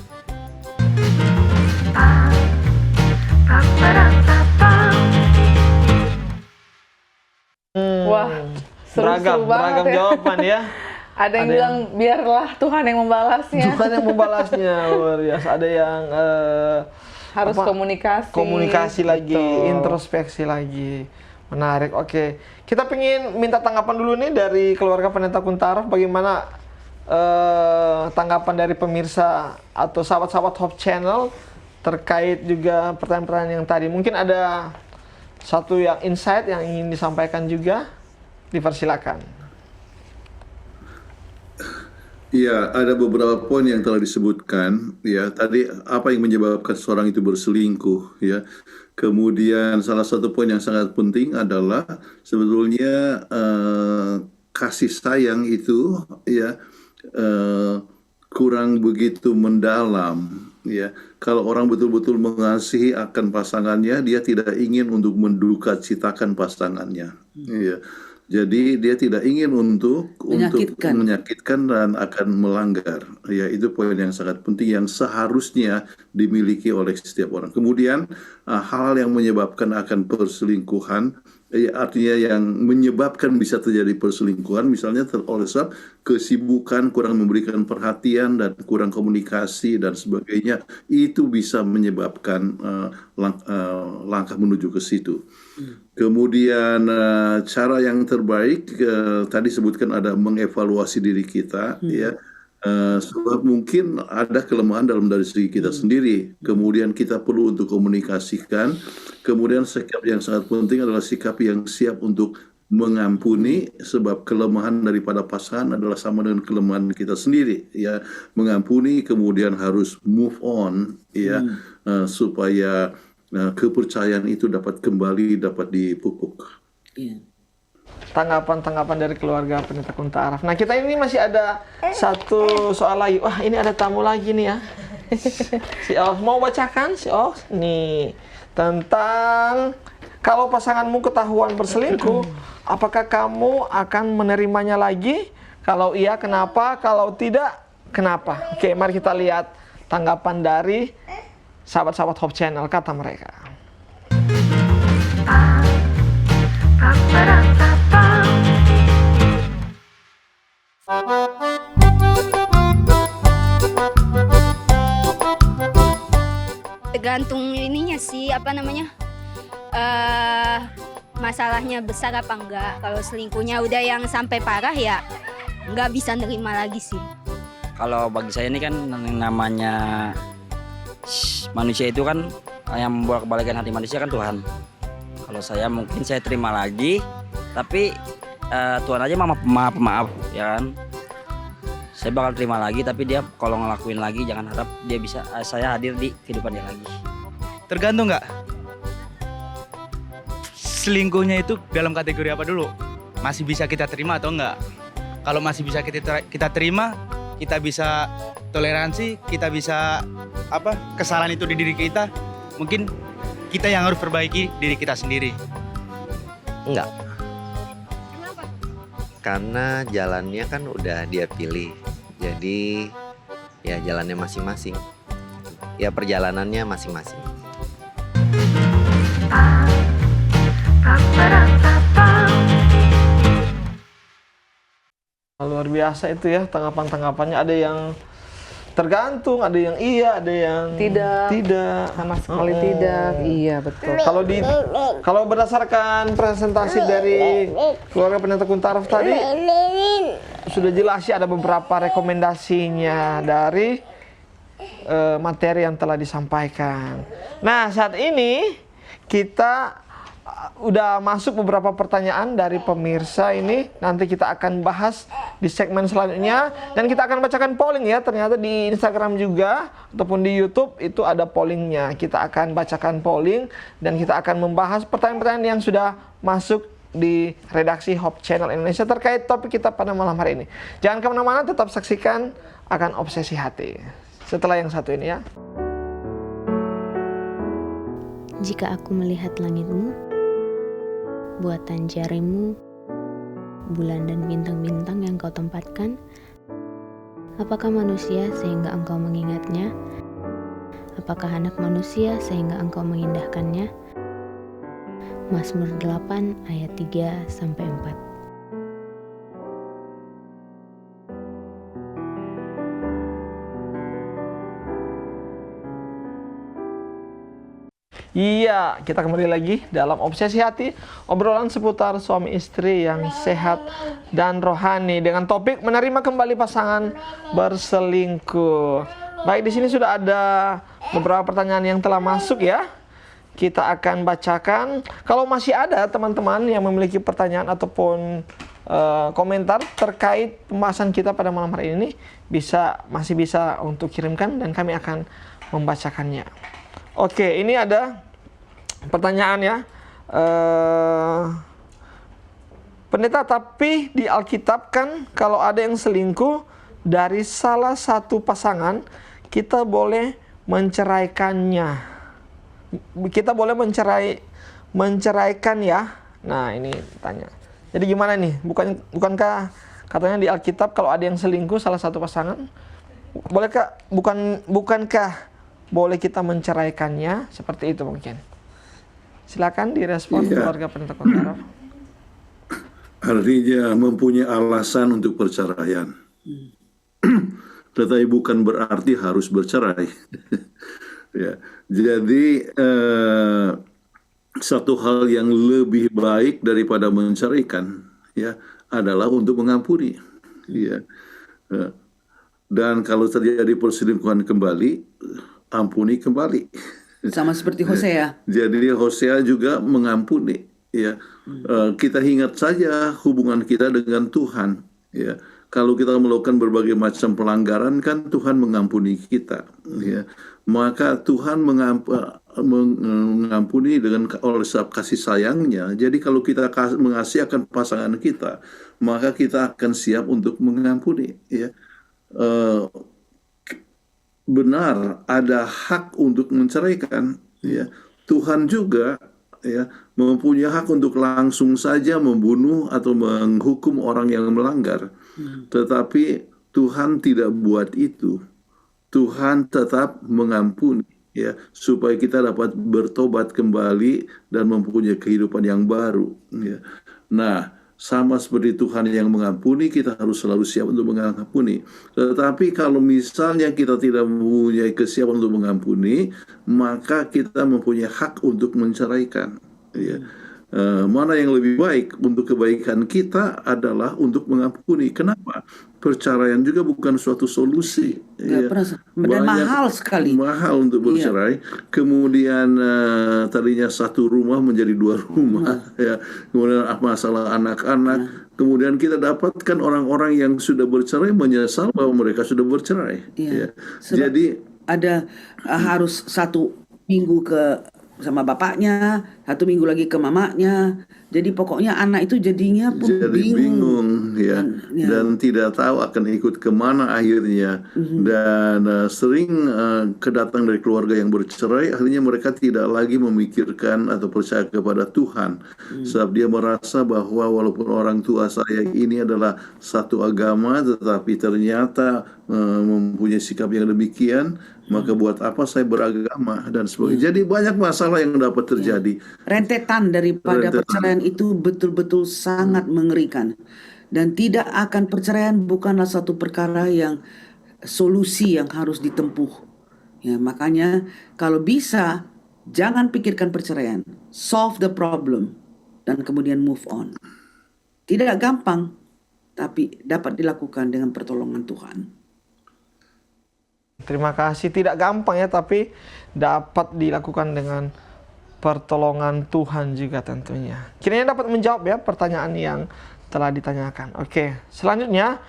Wah, seru-seru beragam banget ya. jawaban ya. Ada yang bilang biarlah Tuhan yang membalasnya. Tuhan yang membalasnya, luar biasa. Ada yang Harus komunikasi. komunikasi lagi, Betul. introspeksi lagi. Menarik. Oke, kita pengen minta tanggapan dulu nih dari keluarga Pendeta Kuntaraf. Bagaimana tanggapan dari pemirsa atau sahabat-sahabat Hope Channel terkait juga pertanyaan-pertanyaan yang tadi. Mungkin ada satu yang insight yang ingin disampaikan juga, dipersilakan. Iya, ada beberapa poin yang telah disebutkan. Ya, tadi apa yang menyebabkan seorang itu berselingkuh? Ya, kemudian salah satu poin yang sangat penting adalah sebetulnya kasih sayang itu, ya, kurang begitu mendalam. Ya, kalau orang betul-betul mengasihi akan pasangannya, dia tidak ingin untuk mendukacitakan pasangannya. Ya. Jadi dia tidak ingin untuk menyakitkan dan akan melanggar. Ya, itu poin yang sangat penting yang seharusnya dimiliki oleh setiap orang. Kemudian hal yang menyebabkan akan perselingkuhan, artinya yang menyebabkan bisa terjadi perselingkuhan, misalnya oleh sebab kesibukan, kurang memberikan perhatian dan kurang komunikasi dan sebagainya, itu bisa menyebabkan langkah menuju ke situ. Kemudian cara yang terbaik tadi sebutkan ada mengevaluasi diri kita, ya, sebab mungkin ada kelemahan dalam dari segi kita sendiri. Kemudian kita perlu untuk komunikasikan. Kemudian sikap yang sangat penting adalah sikap yang siap untuk mengampuni, sebab kelemahan daripada pasangan adalah sama dengan kelemahan kita sendiri. Ya, mengampuni kemudian harus move on, ya, supaya kepercayaan itu dapat kembali, dapat dipupuk. Tanggapan-tanggapan dari keluarga Pendeta Kuntaraf. Nah, kita ini masih ada satu soal lagi. Wah, ini ada tamu lagi nih ya. Si Os mau bacakan, si Os nih, tentang kalau pasanganmu ketahuan berselingkuh, apakah kamu akan menerimanya lagi? Kalau iya, kenapa? Kalau tidak, kenapa? Oke, mari kita lihat tanggapan dari sahabat-sahabat Hope Channel, kata mereka. Tergantung ininya sih, apa namanya, masalahnya besar apa enggak. Kalau selingkuhnya udah yang sampai parah ya nggak bisa nerima lagi sih. Kalau bagi saya ini kan yang namanya manusia itu kan yang membolak-balikan hati manusia kan Tuhan. Kalau saya mungkin saya terima lagi, tapi Tuhan aja maaf ya kan. Saya bakal terima lagi, tapi dia kalau ngelakuin lagi jangan harap dia bisa saya hadir di kehidupan dia lagi. Tergantung nggak? Selingkuhnya itu dalam kategori apa dulu? Masih bisa kita terima atau enggak? Kalau masih bisa kita terima, kita bisa toleransi, kita bisa kesalahan itu di diri kita, mungkin kita yang harus perbaiki diri kita sendiri. Enggak. Karena jalannya kan udah dia pilih. Jadi ya jalannya masing-masing. Ya perjalanannya masing-masing. Luar biasa itu ya tanggapan-tanggapannya. Ada yang tergantung, ada yang iya, ada yang tidak. Sama sekali tidak. Iya, betul. Kalau berdasarkan presentasi dari keluarga Pendeta Kuntaraf tadi, sudah jelas sih ada beberapa rekomendasinya dari materi yang telah disampaikan. Nah, saat ini kita udah masuk beberapa pertanyaan dari pemirsa ini. Nanti kita akan bahas di segmen selanjutnya. Dan kita akan bacakan polling ya. Ternyata di Instagram juga ataupun di YouTube itu ada pollingnya. Kita akan bacakan polling dan kita akan membahas pertanyaan-pertanyaan yang sudah masuk di redaksi Hope Channel Indonesia terkait topik kita pada malam hari ini. Jangan kemana-mana, tetap saksikan akan Obsesi Hati setelah yang satu ini ya. Jika aku melihat langitmu, buatan jarimu, bulan dan bintang-bintang yang kau tempatkan, apakah manusia sehingga engkau mengingatnya? Apakah anak manusia sehingga engkau mengindahkannya? Mazmur 8 ayat 3-4. Iya, kita kembali lagi dalam Obsesi Hati, obrolan seputar suami istri yang sehat dan rohani dengan topik menerima kembali pasangan berselingkuh. Baik, di sini sudah ada beberapa pertanyaan yang telah masuk ya. Kita akan bacakan. Kalau masih ada teman-teman yang memiliki pertanyaan ataupun komentar terkait pembahasan kita pada malam hari ini, masih bisa untuk kirimkan dan kami akan membacakannya. Oke, ini ada pertanyaan ya. Pendeta, tapi di Alkitab kan kalau ada yang selingkuh dari salah satu pasangan, kita boleh menceraikannya. Kita boleh menceraikan ya. Nah, ini tanya. Jadi gimana nih? Bukankah katanya di Alkitab kalau ada yang selingkuh salah satu pasangan, bukankah boleh kita menceraikannya? Seperti itu mungkin. Silakan direspon keluarga Pendeta Kotaro. Artinya mempunyai alasan untuk perceraian. Tetapi bukan berarti harus bercerai. Ya. Jadi satu hal yang lebih baik daripada menceraikan ya adalah untuk mengampuni. Ya. Dan kalau terjadi perselingkuhan kembali, ampuni kembali. Sama seperti Hosea. Jadi Hosea juga mengampuni. Ya, kita ingat saja hubungan kita dengan Tuhan. Ya, kalau kita melakukan berbagai macam pelanggaran kan Tuhan mengampuni kita. Ya, maka Tuhan mengampuni oleh sebab kasih sayangnya. Jadi kalau kita mengasihi akan pasangan kita, maka kita akan siap untuk mengampuni. Ya. Benar ada hak untuk menceraikan ya. Tuhan juga ya mempunyai hak untuk langsung saja membunuh atau menghukum orang yang melanggar. Tetapi Tuhan tidak buat itu. Tuhan tetap mengampuni ya supaya kita dapat bertobat kembali dan mempunyai kehidupan yang baru ya. Nah, sama seperti Tuhan yang mengampuni, kita harus selalu siap untuk mengampuni. Tetapi kalau misalnya kita tidak mempunyai kesiapan untuk mengampuni, maka kita mempunyai hak untuk menceraikan. Ya. Mana yang lebih baik untuk kebaikan kita adalah untuk mengampuni. Kenapa? Perceraian juga bukan suatu solusi. Ya. Dan mahal sekali. Mahal untuk bercerai. Kemudian tadinya satu rumah menjadi dua rumah. Ya. Kemudian masalah anak-anak. Kemudian kita dapatkan orang-orang yang sudah bercerai menyesal bahwa mereka sudah bercerai. Ya. Jadi ada harus 1 minggu sama bapaknya, 1 minggu lagi ke mamanya. Jadi pokoknya anak itu jadinya pun bingung ya. Dan tidak tahu akan ikut kemana akhirnya. Dan sering kedatang dari keluarga yang bercerai, akhirnya mereka tidak lagi memikirkan atau percaya kepada Tuhan. Sebab dia merasa bahwa walaupun orang tua saya ini adalah satu agama, tetapi ternyata mempunyai sikap yang demikian, maka buat apa saya beragama dan sebagainya. Jadi banyak masalah yang dapat terjadi. Rentetan daripada perceraian itu betul-betul sangat mengerikan. Dan tidak akan perceraian bukanlah satu perkara yang solusi yang harus ditempuh. Ya, makanya kalau bisa jangan pikirkan perceraian. Solve the problem dan kemudian move on. Tidak gampang, tapi dapat dilakukan dengan pertolongan Tuhan. Terima kasih. Tidak gampang ya, tapi dapat dilakukan dengan pertolongan Tuhan juga tentunya. Kiranya dapat menjawab ya pertanyaan yang telah ditanyakan. Oke, selanjutnya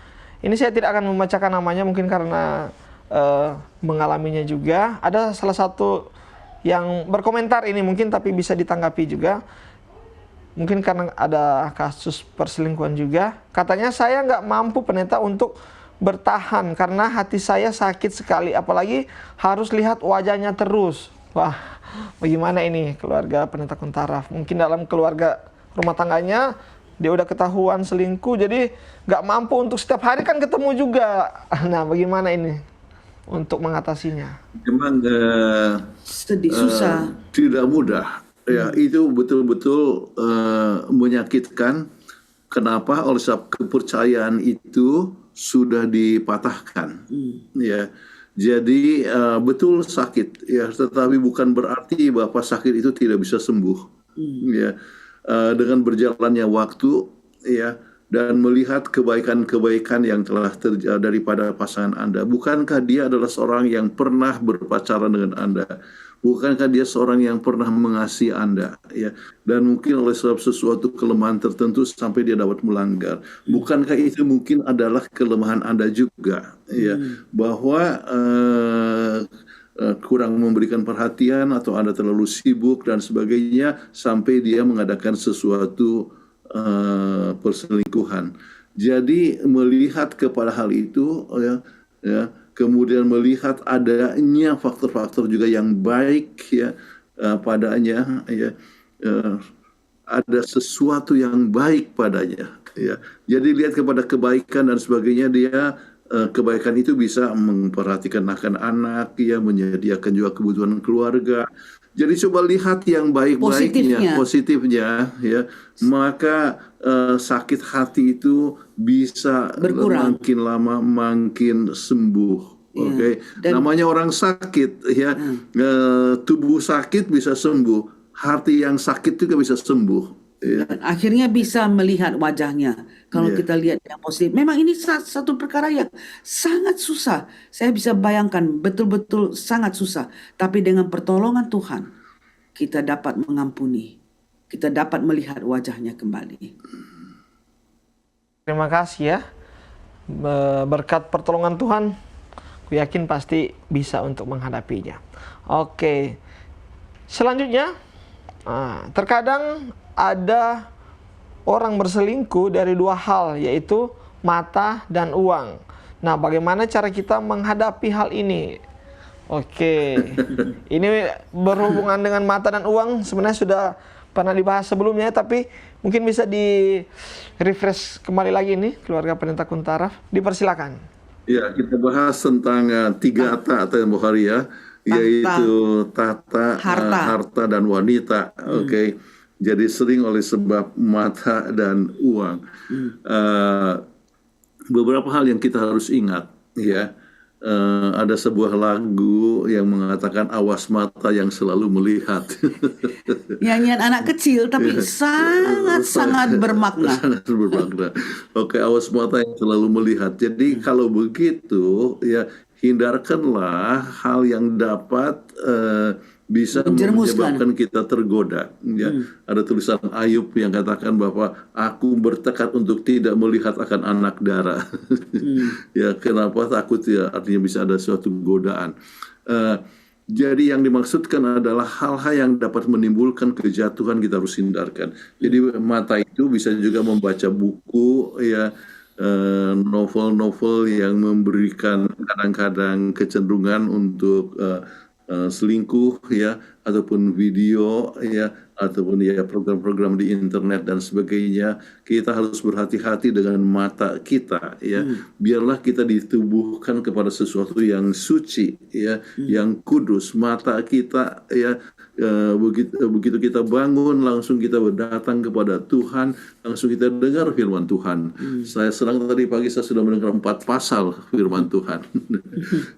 ini saya tidak akan membacakan namanya mungkin karena mengalaminya juga. Ada salah satu yang berkomentar ini mungkin tapi bisa ditanggapi juga. Mungkin karena ada kasus perselingkuhan juga. Katanya saya nggak mampu pendeta untuk bertahan karena hati saya sakit sekali. Apalagi harus lihat wajahnya terus. Wah, bagaimana ini keluarga pendeta Kuntaraf? Mungkin dalam keluarga rumah tangganya dia udah ketahuan selingkuh, jadi nggak mampu untuk setiap hari kan ketemu juga. Nah, bagaimana ini untuk mengatasinya? Memang Sedih, susah. tidak mudah. Ya, itu betul-betul menyakitkan. Kenapa? Oleh sebab kepercayaan itu sudah dipatahkan. Ya, jadi betul sakit. Ya, tetapi bukan berarti bahwa sakit itu tidak bisa sembuh. Ya, dengan berjalannya waktu, ya, dan melihat kebaikan-kebaikan yang telah terjadi daripada pasangan Anda. Bukankah dia adalah seorang yang pernah berpacaran dengan Anda? Bukankah dia seorang yang pernah mengasihi Anda, ya? Dan mungkin oleh sebab sesuatu kelemahan tertentu sampai dia dapat melanggar. Bukankah itu mungkin adalah kelemahan Anda juga, ya? Bahwa kurang memberikan perhatian atau Anda terlalu sibuk dan sebagainya sampai dia mengadakan sesuatu perselingkuhan. Jadi melihat kepada hal itu, ya, kemudian melihat adanya faktor-faktor juga yang baik, ya, padanya, ya, ada sesuatu yang baik padanya, ya. Jadi lihat kepada kebaikan dan sebagainya, dia kebaikan itu bisa memperhatikan akan anak, ya, menyediakan juga kebutuhan keluarga. Jadi coba lihat yang baik-baiknya, positifnya, ya, maka sakit hati itu bisa berkurang. Makin lama makin sembuh. Oke, namanya orang sakit, ya, tubuh sakit bisa sembuh, hati yang sakit juga bisa sembuh. Ya. Dan akhirnya bisa melihat wajahnya. Kalau kita lihat yang positif, memang ini satu perkara yang sangat susah. Saya bisa bayangkan betul-betul sangat susah. Tapi dengan pertolongan Tuhan, kita dapat mengampuni. Kita dapat melihat wajahnya kembali. Terima kasih ya. Berkat pertolongan Tuhan, aku yakin pasti bisa untuk menghadapinya. Oke. Selanjutnya, terkadang ada orang berselingkuh dari dua hal, yaitu mata dan uang. Nah, bagaimana cara kita menghadapi hal ini? Oke, ini berhubungan dengan mata dan uang sebenarnya sudah pernah dibahas sebelumnya, tapi mungkin bisa di-refresh kembali lagi nih, keluarga pendeta Kuntaraf. Dipersilakan. Ya, kita bahas tentang tiga tempo hari ya, yaitu tahta, harta dan wanita. Oke. Jadi sering oleh sebab mata dan uang. Beberapa hal yang kita harus ingat, ya. Ada sebuah lagu yang mengatakan awas mata yang selalu melihat. Nyanyian anak kecil tapi sangat bermakna. Sangat bermakna. Oke, awas mata yang selalu melihat. Jadi kalau begitu, ya, hindarkanlah hal yang dapat bisa menyebabkan kita tergoda. Ya. Ada tulisan Ayub yang katakan bahwa aku bertekad untuk tidak melihat akan anak darah. Ya, kenapa takut? Ya, artinya bisa ada suatu godaan. Jadi yang dimaksudkan adalah hal-hal yang dapat menimbulkan kejatuhan kita harus hindarkan. Jadi mata itu bisa juga membaca buku, ya, novel-novel yang memberikan kadang-kadang kecenderungan untuk selingkuh, ya, ataupun video, ya, ataupun ya program-program di internet dan sebagainya. Kita harus berhati-hati dengan mata kita, ya. Biarlah kita ditubuhkan kepada sesuatu yang suci, ya, yang kudus. Mata kita, ya, begitu kita bangun langsung kita berdatang kepada Tuhan, langsung kita dengar firman Tuhan. Saya senang tadi pagi saya sudah mendengar 4 pasal firman Tuhan.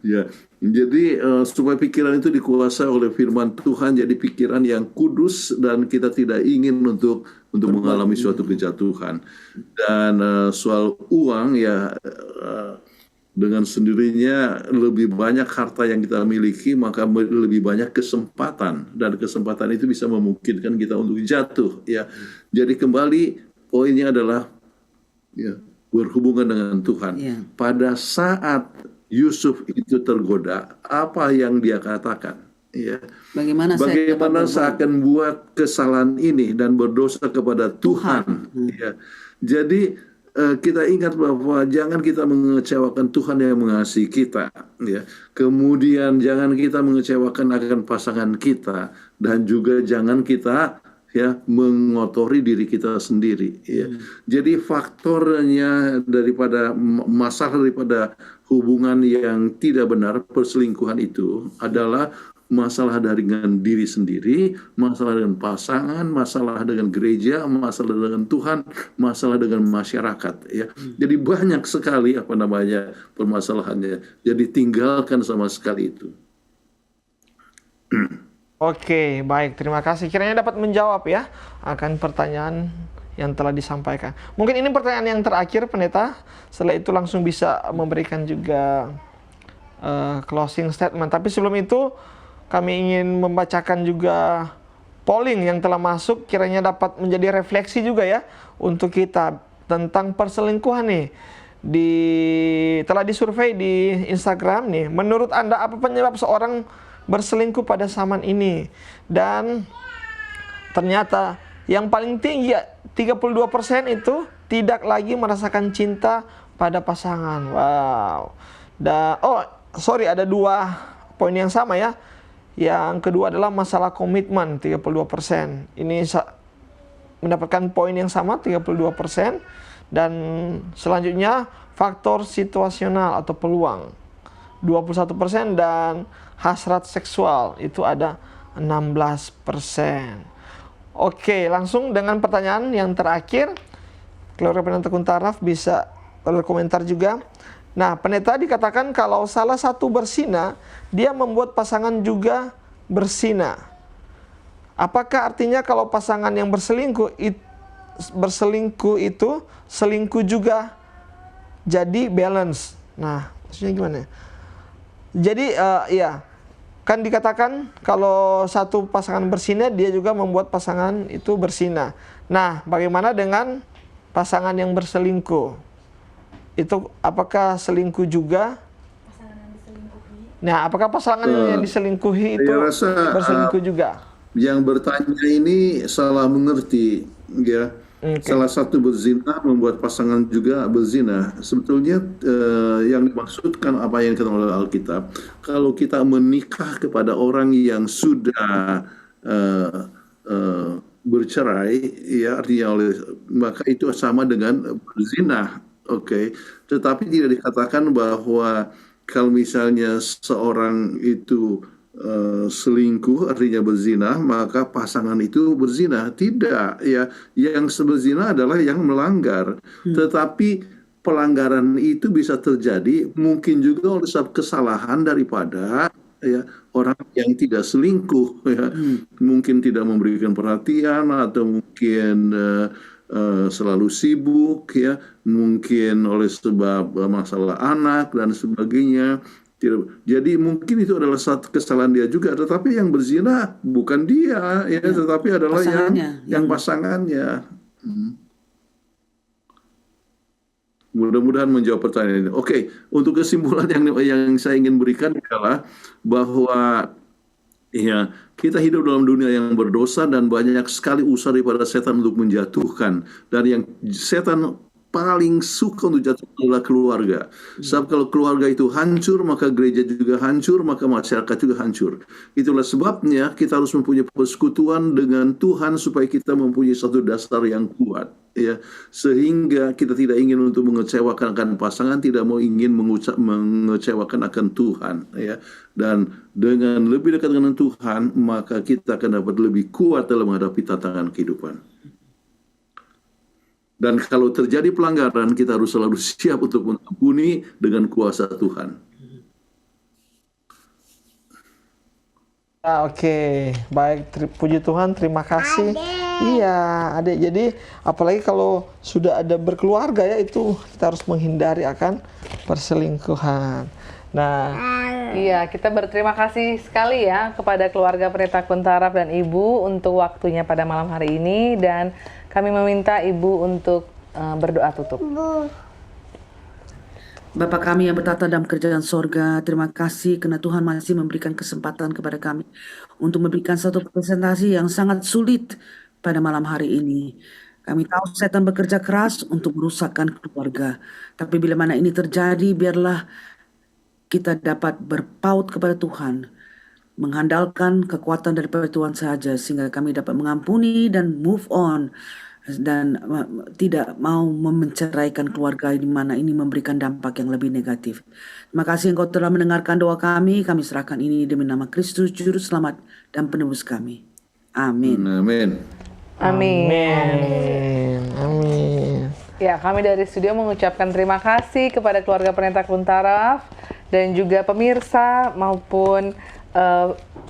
Ya, jadi supaya pikiran itu dikuasai oleh firman Tuhan, jadi pikiran yang kudus dan kita tidak ingin untuk mengalami suatu kejatuhan. Dan soal uang, ya, dengan sendirinya lebih banyak harta yang kita miliki, maka lebih banyak kesempatan, dan kesempatan itu bisa memungkinkan kita untuk jatuh. Ya, jadi kembali poinnya adalah ya, berhubungan dengan Tuhan. Pada saat Yusuf itu tergoda, apa yang dia katakan? Ya, bagaimana saya akan buat kesalahan ini dan berdosa kepada Tuhan. Ya, jadi kita ingat bahwa jangan kita mengecewakan Tuhan yang mengasihi kita, ya. Kemudian jangan kita mengecewakan akan pasangan kita, dan juga jangan kita ya mengotori diri kita sendiri. Ya. Jadi faktornya daripada masalah daripada hubungan yang tidak benar, perselingkuhan itu adalah masalah dengan diri sendiri, masalah dengan pasangan, masalah dengan gereja, masalah dengan Tuhan, masalah dengan masyarakat. Ya, jadi banyak sekali permasalahannya. Jadi tinggalkan sama sekali itu. Oke, baik, terima kasih. Kiranya dapat menjawab ya akan pertanyaan yang telah disampaikan. Mungkin ini pertanyaan yang terakhir, Pendeta. Setelah itu langsung bisa memberikan juga closing statement. Tapi sebelum itu kami ingin membacakan juga polling yang telah masuk, kiranya dapat menjadi refleksi juga ya untuk kita tentang perselingkuhan nih. Telah disurvei di Instagram nih. Menurut Anda apa penyebab seorang berselingkuh pada zaman ini? Dan ternyata yang paling tinggi 32% itu tidak lagi merasakan cinta pada pasangan. Wow. Ada 2 poin yang sama ya. Yang kedua adalah masalah komitmen, 32%. Ini mendapatkan poin yang sama, 32%. Dan selanjutnya faktor situasional atau peluang, 21%. Dan hasrat seksual, itu ada 16%. Oke, langsung dengan pertanyaan yang terakhir. Keluarga Pendeta Kuntaraf bisa berkomentar juga. Nah, pendeta dikatakan kalau salah satu berzina, dia membuat pasangan juga berzina. Apakah artinya kalau pasangan yang berselingkuh itu selingkuh juga jadi balance? Nah, maksudnya gimana? Jadi ya, kan dikatakan kalau satu pasangan berzina, dia juga membuat pasangan itu berzina. Nah, bagaimana dengan pasangan yang berselingkuh? Itu apakah selingkuh juga? Nah, apakah pasangan yang diselingkuhi itu berselingkuh juga? Yang bertanya ini salah mengerti, ya. Salah satu berzina membuat pasangan juga berzina. Sebetulnya yang dimaksudkan apa yang dikatakan oleh Alkitab, kalau kita menikah kepada orang yang sudah bercerai, ya artinya maka itu sama dengan berzina. Oke, tetapi tidak dikatakan bahwa kalau misalnya seorang itu selingkuh artinya berzina, maka pasangan itu berzina. Tidak, ya. Yang berzina adalah yang melanggar. Tetapi pelanggaran itu bisa terjadi mungkin juga oleh sebab kesalahan daripada ya orang yang tidak selingkuh, ya. Mungkin tidak memberikan perhatian, atau mungkin selalu sibuk, ya, mungkin oleh sebab masalah anak dan sebagainya. Jadi mungkin itu adalah satu kesalahan dia juga, tetapi yang berzina bukan dia, ya, tetapi adalah yang pasangannya. Mudah-mudahan menjawab pertanyaan ini. Oke, untuk kesimpulan yang saya ingin berikan adalah bahwa ya, kita hidup dalam dunia yang berdosa dan banyak sekali usaha daripada setan untuk menjatuhkan. Dan yang setan paling suka untuk jatuh adalah keluarga. Sebab kalau keluarga itu hancur, maka gereja juga hancur, maka masyarakat juga hancur. Itulah sebabnya kita harus mempunyai persekutuan dengan Tuhan supaya kita mempunyai satu dasar yang kuat, ya, sehingga kita tidak ingin untuk mengecewakan akan pasangan, tidak mau ingin mengecewakan akan Tuhan, ya. Dan dengan lebih dekat dengan Tuhan, maka kita akan dapat lebih kuat dalam menghadapi tantangan kehidupan. Dan kalau terjadi pelanggaran, kita harus selalu siap untuk mengampuni dengan kuasa Tuhan. Oke, baik, puji Tuhan, terima kasih Iya, adik. Jadi apalagi kalau sudah ada berkeluarga ya, itu kita harus menghindari akan perselingkuhan. Nah, Iya, kita berterima kasih sekali ya kepada keluarga Pendeta Kuntaraf dan Ibu untuk waktunya pada malam hari ini, dan kami meminta Ibu untuk berdoa tutup. Bapa kami yang bertata dalam kerajaan sorga, terima kasih karena Tuhan masih memberikan kesempatan kepada kami untuk memberikan satu presentasi yang sangat sulit pada malam hari ini. Kami tahu setan bekerja keras untuk merusakkan keluarga, tapi bila mana ini terjadi, biarlah kita dapat berpaut kepada Tuhan, mengandalkan kekuatan daripada Tuhan saja, sehingga kami dapat mengampuni dan move on, dan tidak mau menceraikan keluarga di mana ini memberikan dampak yang lebih negatif. Terima kasih Engkau telah mendengarkan doa kami serahkan ini demi nama Kristus Juru Selamat dan Penebus kami. Amin. Amin. Amin. amin. Ya, kami dari studio mengucapkan terima kasih kepada keluarga Pendeta Kuntaraf dan juga pemirsa maupun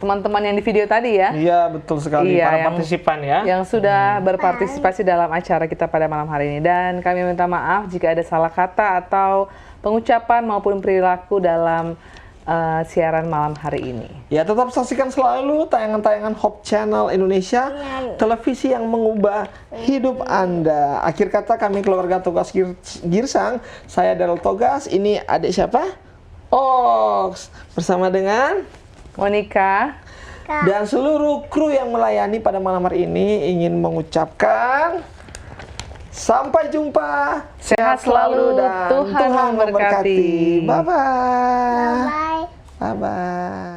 teman-teman yang di video tadi ya. Iya, betul sekali. Iya, Para partisipan ya. Yang sudah berpartisipasi dalam acara kita pada malam hari ini. Dan kami minta maaf jika ada salah kata atau pengucapan maupun perilaku dalam siaran malam hari ini. Ya, tetap saksikan selalu tayangan-tayangan Hope Channel Indonesia, televisi yang mengubah hidup Anda. Akhir kata, kami keluarga Togas Girsang, saya Daryl Togas, ini adik siapa? Ox, bersama dengan Monica dan seluruh kru yang melayani pada malam hari ini ingin mengucapkan sampai jumpa, sehat selalu dan Tuhan memberkati. Bye-bye. Bye-bye.